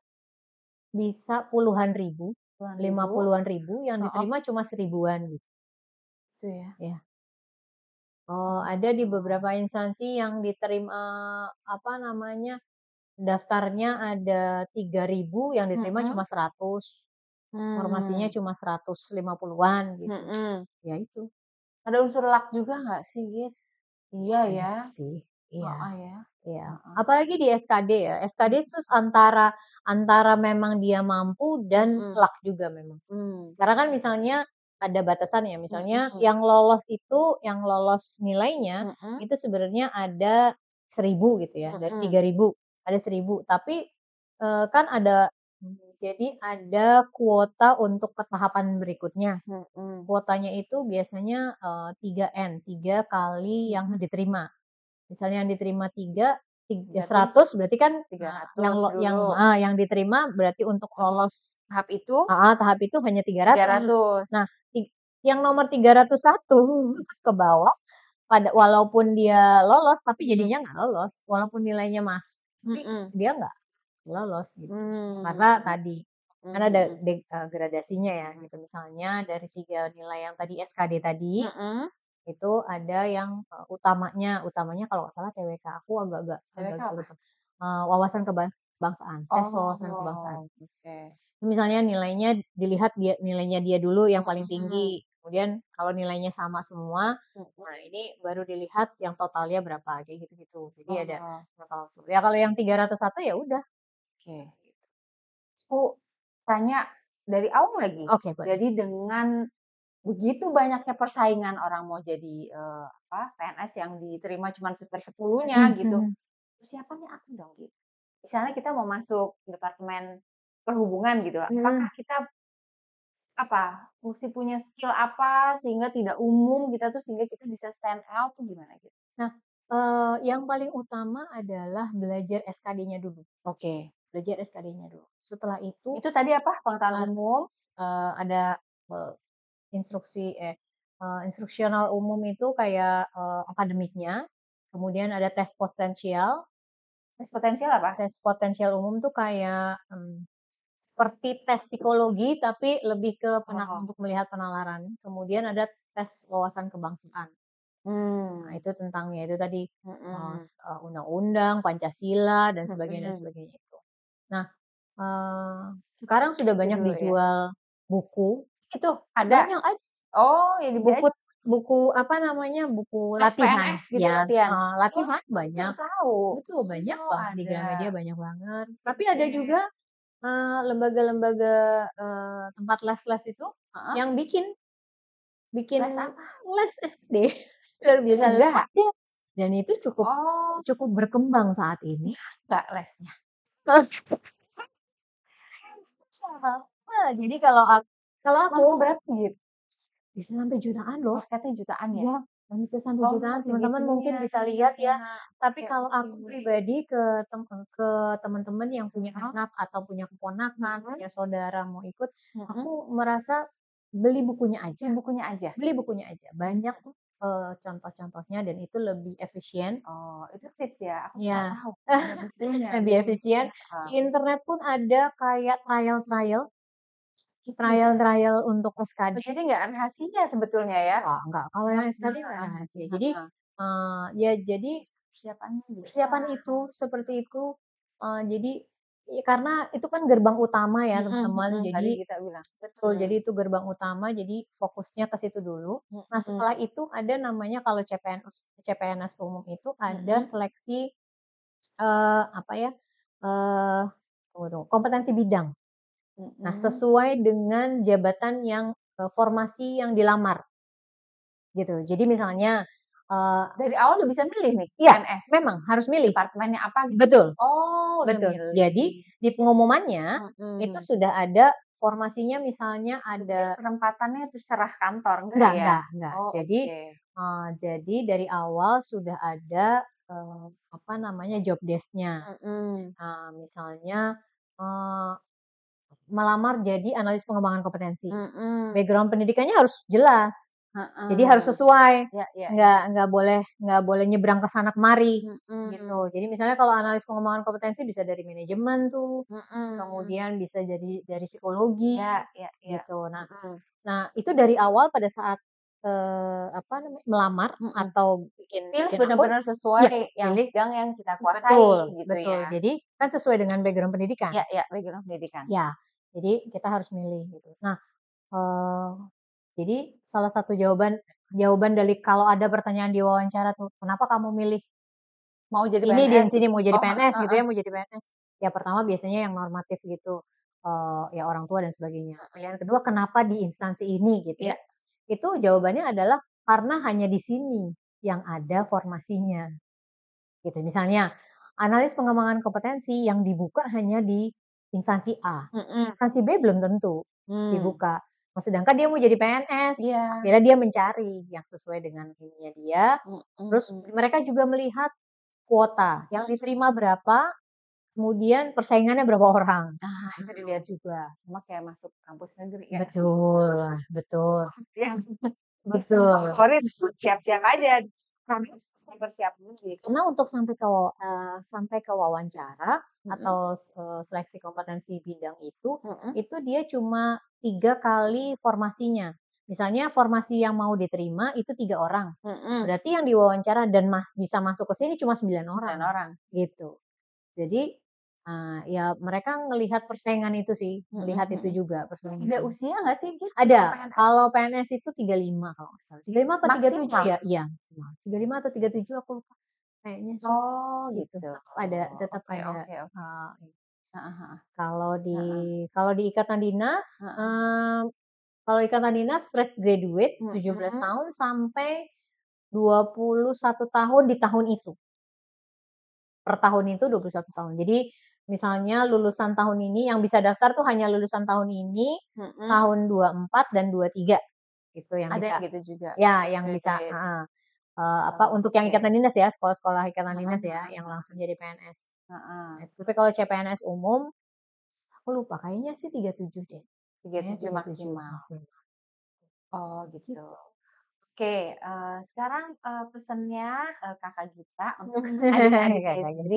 bisa puluhan ribu, Puluhan lima ribu? puluhan ribu, yang Heeh, diterima cuma seribuan gitu, itu ya? ya. Ada di Oh. beberapa instansi yang diterima, apa namanya, daftarnya ada 3.000 yang diterima Mhm. cuma 100, formasinya Mmm, cuma 150-an gitu. mhm. Ya itu. Ada unsur luck juga nggak sih, Git? Iya ya? Iya sih, iya Heeh ya? iya. Heeh. Apalagi di SKD ya, SKD Mhm itu antara antara memang dia mampu dan mhm. luck juga memang. Mmm. Karena kan misalnya ada batasan ya, misalnya Mhm yang lolos nilainya, mhm itu sebenarnya ada 1.000 gitu ya, dari mhm 3.000 ada 1.000 tapi, kan jadi ada kuota untuk ke tahapan berikutnya. mhm Kuotanya itu biasanya, 3N, 3 kali yang mhm. diterima. Misalnya yang diterima Berarti 100 berarti kan, Rp300 dulu, yang diterima berarti untuk untuk lolos tahap itu tahap itu hanya 300. 300. Nah, yang nomor 301 ke bawah walaupun dia lolos tapi Mhm jadinya nggak lolos, walaupun nilainya masuk. tapi dia nggak lolos gitu. Karena tadi kan ada gradasinya ya gitu. Misalnya dari 3 nilai yang tadi SKD tadi, itu ada yang utamanya kalau nggak salah TWK, aku agak lupa. Wawasan kebangsaan, tes wawasan kebangsaan. Misalnya nilainya dia dulu yang paling tinggi. Kemudian kalau nilainya sama semua, nah ini baru dilihat yang totalnya berapa kayak gitu-gitu. Jadi ada klausul. Ya kalau yang 301 ya udah. Aku tanya dari awal lagi. Oke, boleh. Jadi dengan begitu banyaknya persaingan orang mau jadi PNS yang diterima cuma 1/10-nya gitu. Persiapannya apa dong gitu? Misalnya kita mau masuk departemen perhubungan gitu, apakah kita mesti punya skill apa sehingga tidak umum kita tuh sehingga kita bisa stand out tuh gimana gitu? Nah, yang paling utama adalah belajar SKD-nya dulu. Belajar SKD-nya dulu. Setelah itu tadi apa? Pengetahuan umum, ada instruksional umum itu kayak akademiknya, kemudian ada tes potensial. Tes potensial apa? Tes potensial umum tuh kayak seperti tes psikologi tapi lebih ke untuk melihat penalaran. Kemudian ada tes wawasan kebangsaan. Nah, itu tentangnya itu tadi undang-undang, Pancasila dan sebagainya itu. Nah, sekarang sudah banyak dijual buku. Itu ada. Banyak yang buku apa namanya? Buku latihan. PNS gitu latihan. Latihan banyak. Tahu. Betul, banyak banget di Gramedia banyak banget. Tapi ada juga lembaga-lembaga tempat les-les itu yang bikin les apa? Les SKD biar bisa ada. Dan itu cukup berkembang saat ini. Enggak lesnya. Jadi kalau aku berapa gitu? Bisa sampai jutaan loh. Paketnya jutaan ya? Iya, bisa sampai jutaan. Teman-teman mungkin bisa lihat ya. Tapi kalau aku pribadi ke teman-teman yang punya anak atau punya keponakan, punya saudara mau ikut, aku merasa beli bukunya aja. Beli bukunya aja. Banyak contoh-contohnya dan itu lebih efisien. Itu tips ya? Aku nggak tahu. Lebih efisien. Di internet pun ada kayak trial untuk SKD. Jadi nggak rahasia sebetulnya ya? Enggak. Kalau yang SKD nggak rahasia. Jadi jadi persiapan itu seperti itu. Jadi karena itu kan gerbang utama ya teman-teman. Jadi kita bilang. Betul. Jadi itu gerbang utama. Jadi fokusnya ke situ dulu. Nah setelah itu ada namanya kalau CPNS umum itu ada seleksi kompetensi bidang. Nah, sesuai dengan jabatan yang formasi yang dilamar. Gitu. Jadi misalnya dari awal udah bisa milih nih PNS. Memang harus milih. Departemennya apa gitu. Betul. Betul. Jadi di pengumumannya itu sudah ada formasinya misalnya ada penempatannya terserah kantor enggak. Jadi dari awal sudah ada job desk-nya. Nah, misalnya melamar jadi analis pengembangan kompetensi. Background pendidikannya harus jelas. Jadi harus sesuai. Nggak boleh nyebrang ke sana kemari gitu. Jadi misalnya kalau analis pengembangan kompetensi bisa dari manajemen tuh. Kemudian bisa jadi dari psikologi gitu. Nah, itu dari awal pada saat melamar atau bikin benar-benar sesuai bidang yang kita kuasai gitu ya. Jadi kan sesuai dengan background pendidikan. Iya, background pendidikan. Ya. Jadi kita harus milih gitu. Nah, jadi salah satu jawaban dari kalau ada pertanyaan di wawancara tuh, kenapa kamu milih mau jadi ini PNS? di sini mau jadi PNS gitu ya, mau jadi PNS. Ya pertama biasanya yang normatif gitu, ya orang tua dan sebagainya. Yang kedua kenapa di instansi ini gitu ya. Itu jawabannya adalah karena hanya di sini yang ada formasinya. Gitu. Misalnya analis pengembangan kompetensi yang dibuka hanya di instansi A. Instansi B belum tentu dibuka. Sedangkan dia mau jadi PNS, akhirnya dia mencari yang sesuai dengan ininya dia. Terus mereka juga melihat kuota yang diterima berapa, kemudian persaingannya berapa orang. Nah, itu dilihat juga. Sama kayak masuk kampus negeri ya. Betul. Betul. Siap-siap aja. Harus persiapan gitu. Karena untuk sampai ke wawancara atau seleksi kompetensi bidang itu dia cuma 3 kali formasinya. Misalnya formasi yang mau diterima itu 3 orang. Berarti yang diwawancara dan bisa masuk ke sini cuma 9 orang. Gitu. Jadi ya mereka ngelihat persaingan itu sih, melihat itu juga persaingan. Ada usia nggak sih? Ada. Kalau PNS itu 35 kalau nggak salah. 35 apa 37 Maksimal? ya? Iya, maksimal. 35 atau 37 aku lupa. Kayaknya sih. Oh Gitu. gitu. Tetap Oke, ada. oke, oke. Heeh, heeh. Kalau di ikatan dinas, kalau ikatan dinas fresh graduate 17 tahun sampai 21 tahun di tahun itu. Per tahun itu 21 tahun. Jadi misalnya lulusan tahun ini yang bisa daftar tuh hanya lulusan tahun ini, tahun 24 dan 23 gitu yang Ada bisa. yang gitu juga. Ya, yang bisa untuk yang ikatan dinas ya, sekolah-sekolah ikatan dinas ya, yang langsung jadi PNS. Tapi kalau CPNS umum, aku lupa kayaknya sih 37 deh. 37 maksimal. Oh gitu. Oke, sekarang pesannya Kakak Gita untuk adik-adik Gen Z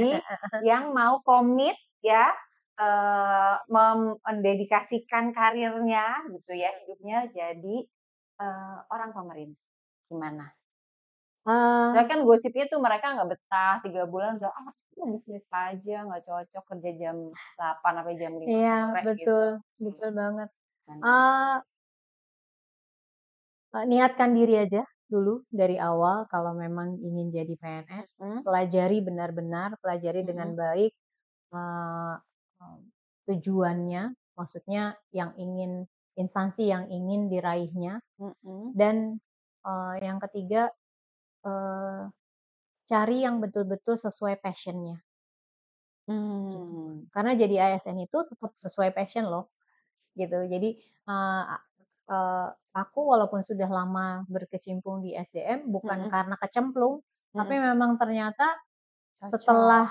yang mau komit ya, mendedikasikan karirnya gitu ya, hidupnya jadi orang pemerintah. Gimana? Soalnya kan gosipnya tuh mereka nggak betah 3 bulan udah, bisnis aja nggak cocok kerja jam 8 sampai jam 5 Iya, sore gitu. betul banget. Gimana? Niatkan diri aja dulu dari awal kalau memang ingin jadi PNS, pelajari benar-benar, pelajari dengan baik tujuannya, maksudnya instansi yang ingin diraihnya, dan yang ketiga cari yang betul-betul sesuai passion-nya. Gitu. Karena jadi ASN itu tetap sesuai passion loh, gitu. Jadi aku walaupun sudah lama berkecimpung di SDM bukan karena kecemplung, tapi memang ternyata setelah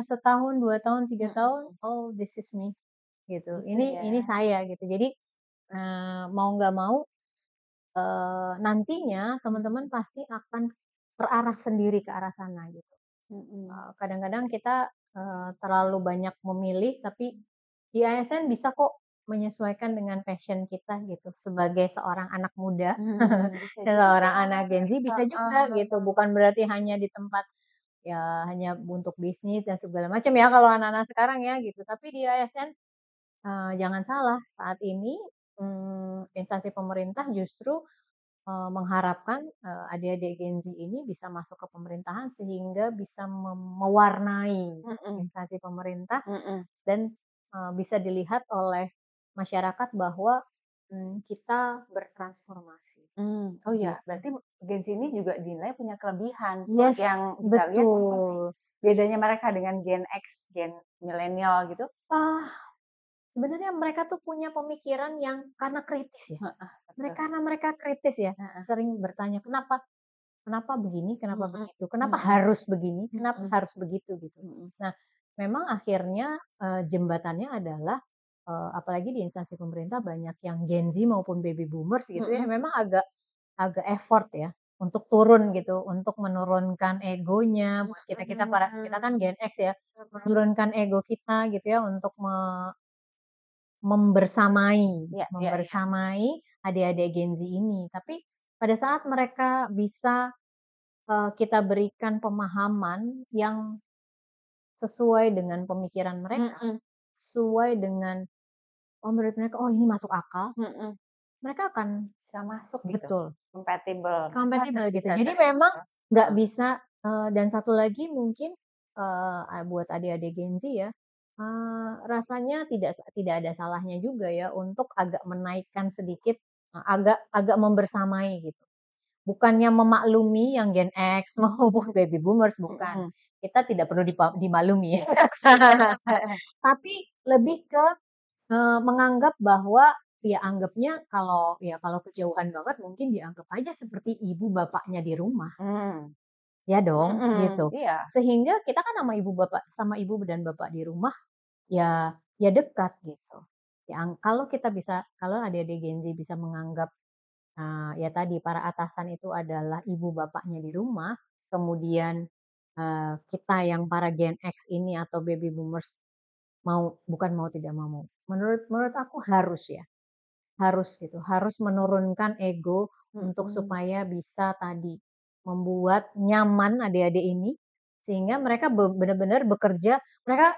setahun, 2 tahun, 3 tahun, oh this is me, gitu. Ini saya gitu. Jadi mau nggak mau nantinya teman-teman pasti akan terarah sendiri ke arah sana gitu. Kadang-kadang kita terlalu banyak memilih, tapi di ASN bisa kok menyesuaikan dengan passion kita gitu. Sebagai seorang anak muda, seorang anak Gen Z bisa juga gitu. Bukan berarti hanya di tempat ya hanya untuk bisnis dan segala macam ya kalau anak-anak sekarang ya gitu. Tapi di ASN jangan salah, saat ini instansi pemerintah justru mengharapkan adik-adik Gen Z ini bisa masuk ke pemerintahan sehingga bisa mewarnai instansi pemerintah dan bisa dilihat oleh masyarakat bahwa kita bertransformasi. Oh ya, berarti Gen Z ini juga dinilai punya kelebihan. Yes, Yang kita lihat apa sih bedanya mereka dengan Gen X, Gen milenial gitu? Sebenarnya mereka tuh punya pemikiran yang karena kritis ya. Karena mereka kritis ya, sering bertanya kenapa begini, kenapa begitu, kenapa harus begini, kenapa harus begitu gitu. Nah, memang akhirnya jembatannya adalah apalagi di instansi pemerintah banyak yang Gen Z maupun baby boomers gitu ya, memang agak effort ya untuk turun gitu, untuk menurunkan egonya buat kita kan Gen X ya, menurunkan ego kita gitu ya untuk membersamai adik-adik Gen Z ini. Tapi pada saat mereka bisa kita berikan pemahaman yang sesuai dengan pemikiran mereka, sesuai dengan menurut mereka, oh ini masuk akal, mereka akan bisa masuk betul, kompatibel gitu. Jadi memang nggak bisa dan satu lagi mungkin buat adik-adik Gen Z ya, rasanya tidak ada salahnya juga ya untuk agak menaikkan sedikit, agak membersamai gitu. Bukannya memaklumi yang Gen X maupun baby boomers, bukan. Kita tidak perlu dimaklumi ya. Tapi lebih ke menganggap bahwa ya anggapnya kalau kejauhan banget mungkin dianggap aja seperti ibu bapaknya di rumah. Ya dong, gitu. Iya. Sehingga kita kan sama ibu dan bapak di rumah ya dekat gitu. Ya kalau adik-adik Gen Z bisa menganggap Ya tadi para atasan itu adalah ibu bapaknya di rumah, kemudian kita yang para Gen X ini atau baby boomers bukan mau tidak mau, menurut aku harus ya, harus gitu, harus menurunkan ego untuk supaya bisa tadi membuat nyaman adik-adik ini, sehingga mereka benar-benar bekerja. Mereka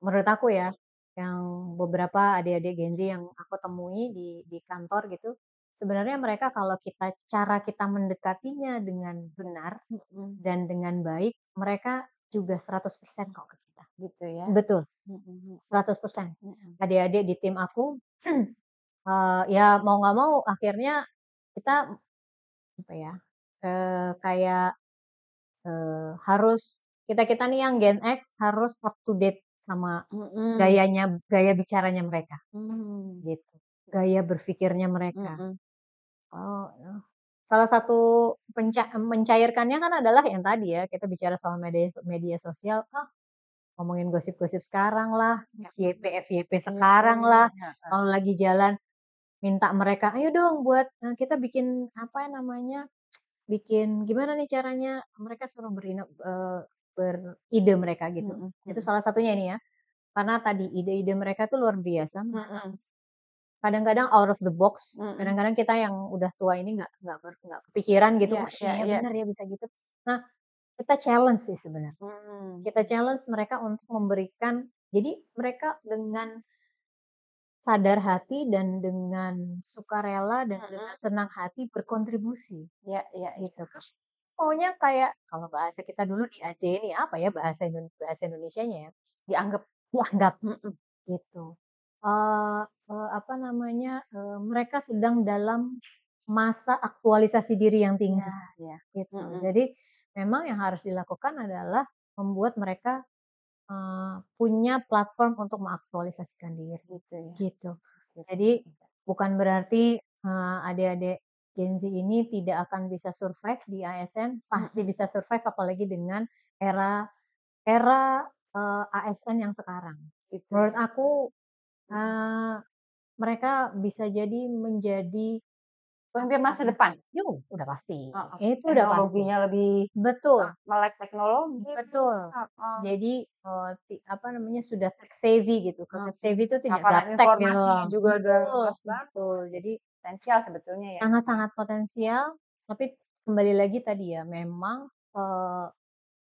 menurut aku ya, yang beberapa adik-adik Gen Z yang aku temui di kantor gitu, sebenarnya mereka kalau cara kita mendekatinya dengan benar dan dengan baik, mereka juga 100% kok ke kita. Gitu ya. Betul, 100%. Adik-adik di tim aku, ya mau nggak mau akhirnya kita apa ya, kayak harus kita nih yang Gen X harus up to date sama gaya bicaranya mereka, gitu. Gaya berpikirnya mereka. Oh, salah satu mencairkannya kan adalah yang tadi ya, kita bicara soal media sosial, ngomongin gosip-gosip sekarang lah, FYP sekarang lah, kalau lagi jalan minta mereka, "Ayo dong buat kita bikin apa namanya, bikin gimana nih caranya?" Mereka suruh beride mereka gitu. Itu salah satunya ini ya, karena tadi ide-ide mereka tuh luar biasa. Kadang-kadang out of the box, kadang-kadang kita yang udah tua ini nggak kepikiran gitu, "Oh iya bener ya bisa gitu." Nah, kita challenge sih sebenarnya. Kita challenge mereka untuk memberikan, jadi mereka dengan sadar hati dan dengan sukarela dan dengan senang hati berkontribusi. Gitu. Maunya kayak kalau bahasa kita dulu di Aceh ini apa ya bahasa Indonesianya ya? Dianggap gitu. Apa namanya? Mereka sedang dalam masa aktualisasi diri yang tinggi. Gitu. Jadi memang yang harus dilakukan adalah membuat mereka punya platform untuk mengaktualisasikan diri. Gitu. Jadi bukan berarti adik-adik Gen Z ini tidak akan bisa survive di ASN, pasti bisa survive apalagi dengan era ASN yang sekarang. Menurut aku mereka bisa jadi menjadi pemimpin masa depan. Udah pasti. Itu udah pasti. Teknologinya lebih betul. Melek teknologi. Betul. Jadi apa namanya sudah tech savvy gitu. Tech savvy itu tidak Hafalan gaptek gitu. informasinya juga udah luas banget. Betul. Jadi Potensial sebetulnya ya. sangat-sangat potensial, tapi kembali lagi tadi ya, memang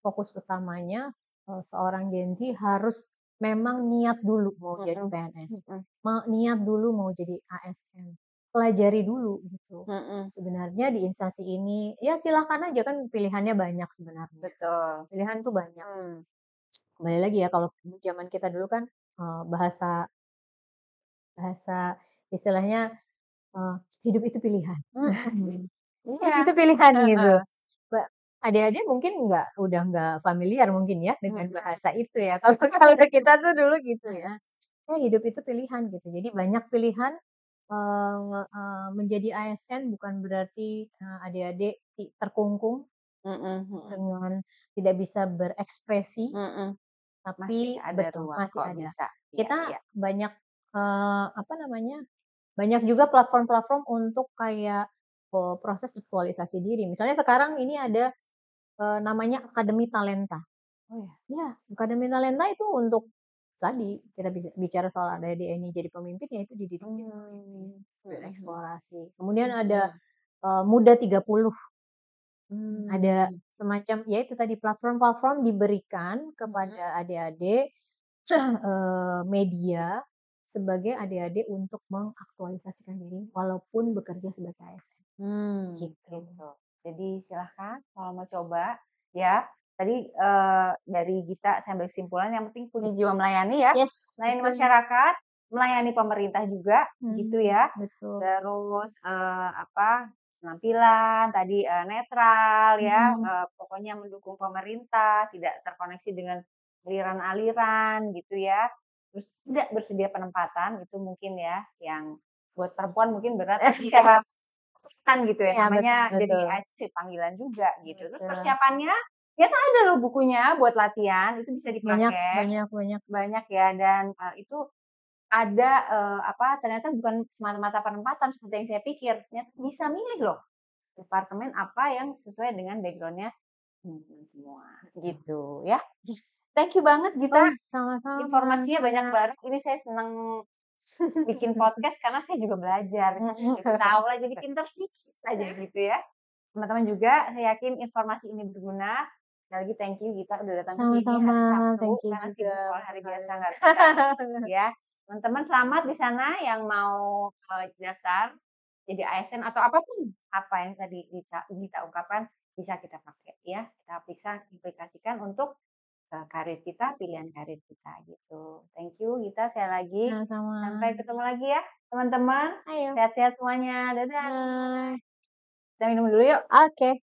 fokus utamanya seorang Gen Z harus memang niat dulu mau jadi PNS, niat dulu mau jadi ASN, pelajari dulu gitu. Sebenarnya di instansi ini ya silahkan aja kan pilihannya banyak sebenarnya. Betul. Pilihan tuh banyak. Kembali lagi ya kalau zaman kita dulu kan bahasa istilahnya hidup itu pilihan. Hidup itu pilihan gitu. Adik-adik mungkin udah nggak familiar mungkin ya dengan bahasa itu ya. Kalau kita tuh dulu gitu ya. Hidup itu pilihan gitu. Jadi banyak pilihan. Menjadi ASN bukan berarti adik-adik terkungkung dengan tidak bisa berekspresi, tapi masih ada betul ruang masih kok ada. bisa. Kita banyak apa namanya? Banyak juga platform-platform untuk kayak proses aktualisasi diri. Misalnya sekarang ini ada namanya Akademi Talenta. Ya, Akademi Talenta itu untuk tadi kita bisa bicara soal adik-adik ini jadi pemimpin ya itu dididik bereksplorasi. Kemudian ada Muda 30. Ada semacam ya itu tadi platform-platform diberikan kepada adik-adik media sebagai adik-adik untuk mengaktualisasikan diri walaupun bekerja sebagai ASN. Gitu. Jadi silahkan kalau mau coba ya. Tadi dari Gita saya ambil kesimpulan yang penting punya jiwa melayani ya. Melayani masyarakat, melayani pemerintah juga gitu ya. Betul. Terus penampilan tadi netral ya. Pokoknya mendukung pemerintah, tidak terkoneksi dengan aliran-aliran gitu ya. Terus tidak bersedia penempatan itu mungkin ya yang buat perempuan mungkin berat kan gitu ya, namanya betul. jadi ASN panggilan juga gitu. Terus persiapannya ya ada loh bukunya buat latihan itu bisa dipakai banyak ya dan itu ada ternyata bukan semata-mata penempatan seperti yang saya pikir, ternyata bisa milih loh departemen apa yang sesuai dengan backgroundnya teman-teman semua, gitu ya. Thank you banget Gita, sama-sama. informasinya banyak banget. Ini saya senang bikin podcast karena saya juga belajar, gitu. Tahu lah jadi pintar sedikit aja gitu ya. Teman-teman juga, saya yakin informasi ini berguna. Sekali lagi thank you Gita udah datang ke sini hari Sama-sama, Sabtu thank you karena juga sibuk kalau Mbak hari biasa Karen. nggak bisa. Ya, teman-teman selamat di sana yang mau daftar jadi ASN atau apapun apa yang tadi Gita ungkapkan bisa kita pakai ya. Kita bisa aplikasikan untuk karir kita, pilihan karir kita gitu. Thank you Gita sekali lagi. Sama-sama. Sampai ketemu lagi ya teman-teman. Ayo. Sehat-sehat semuanya. Dadah. Bye. Kita minum dulu yuk. Oke.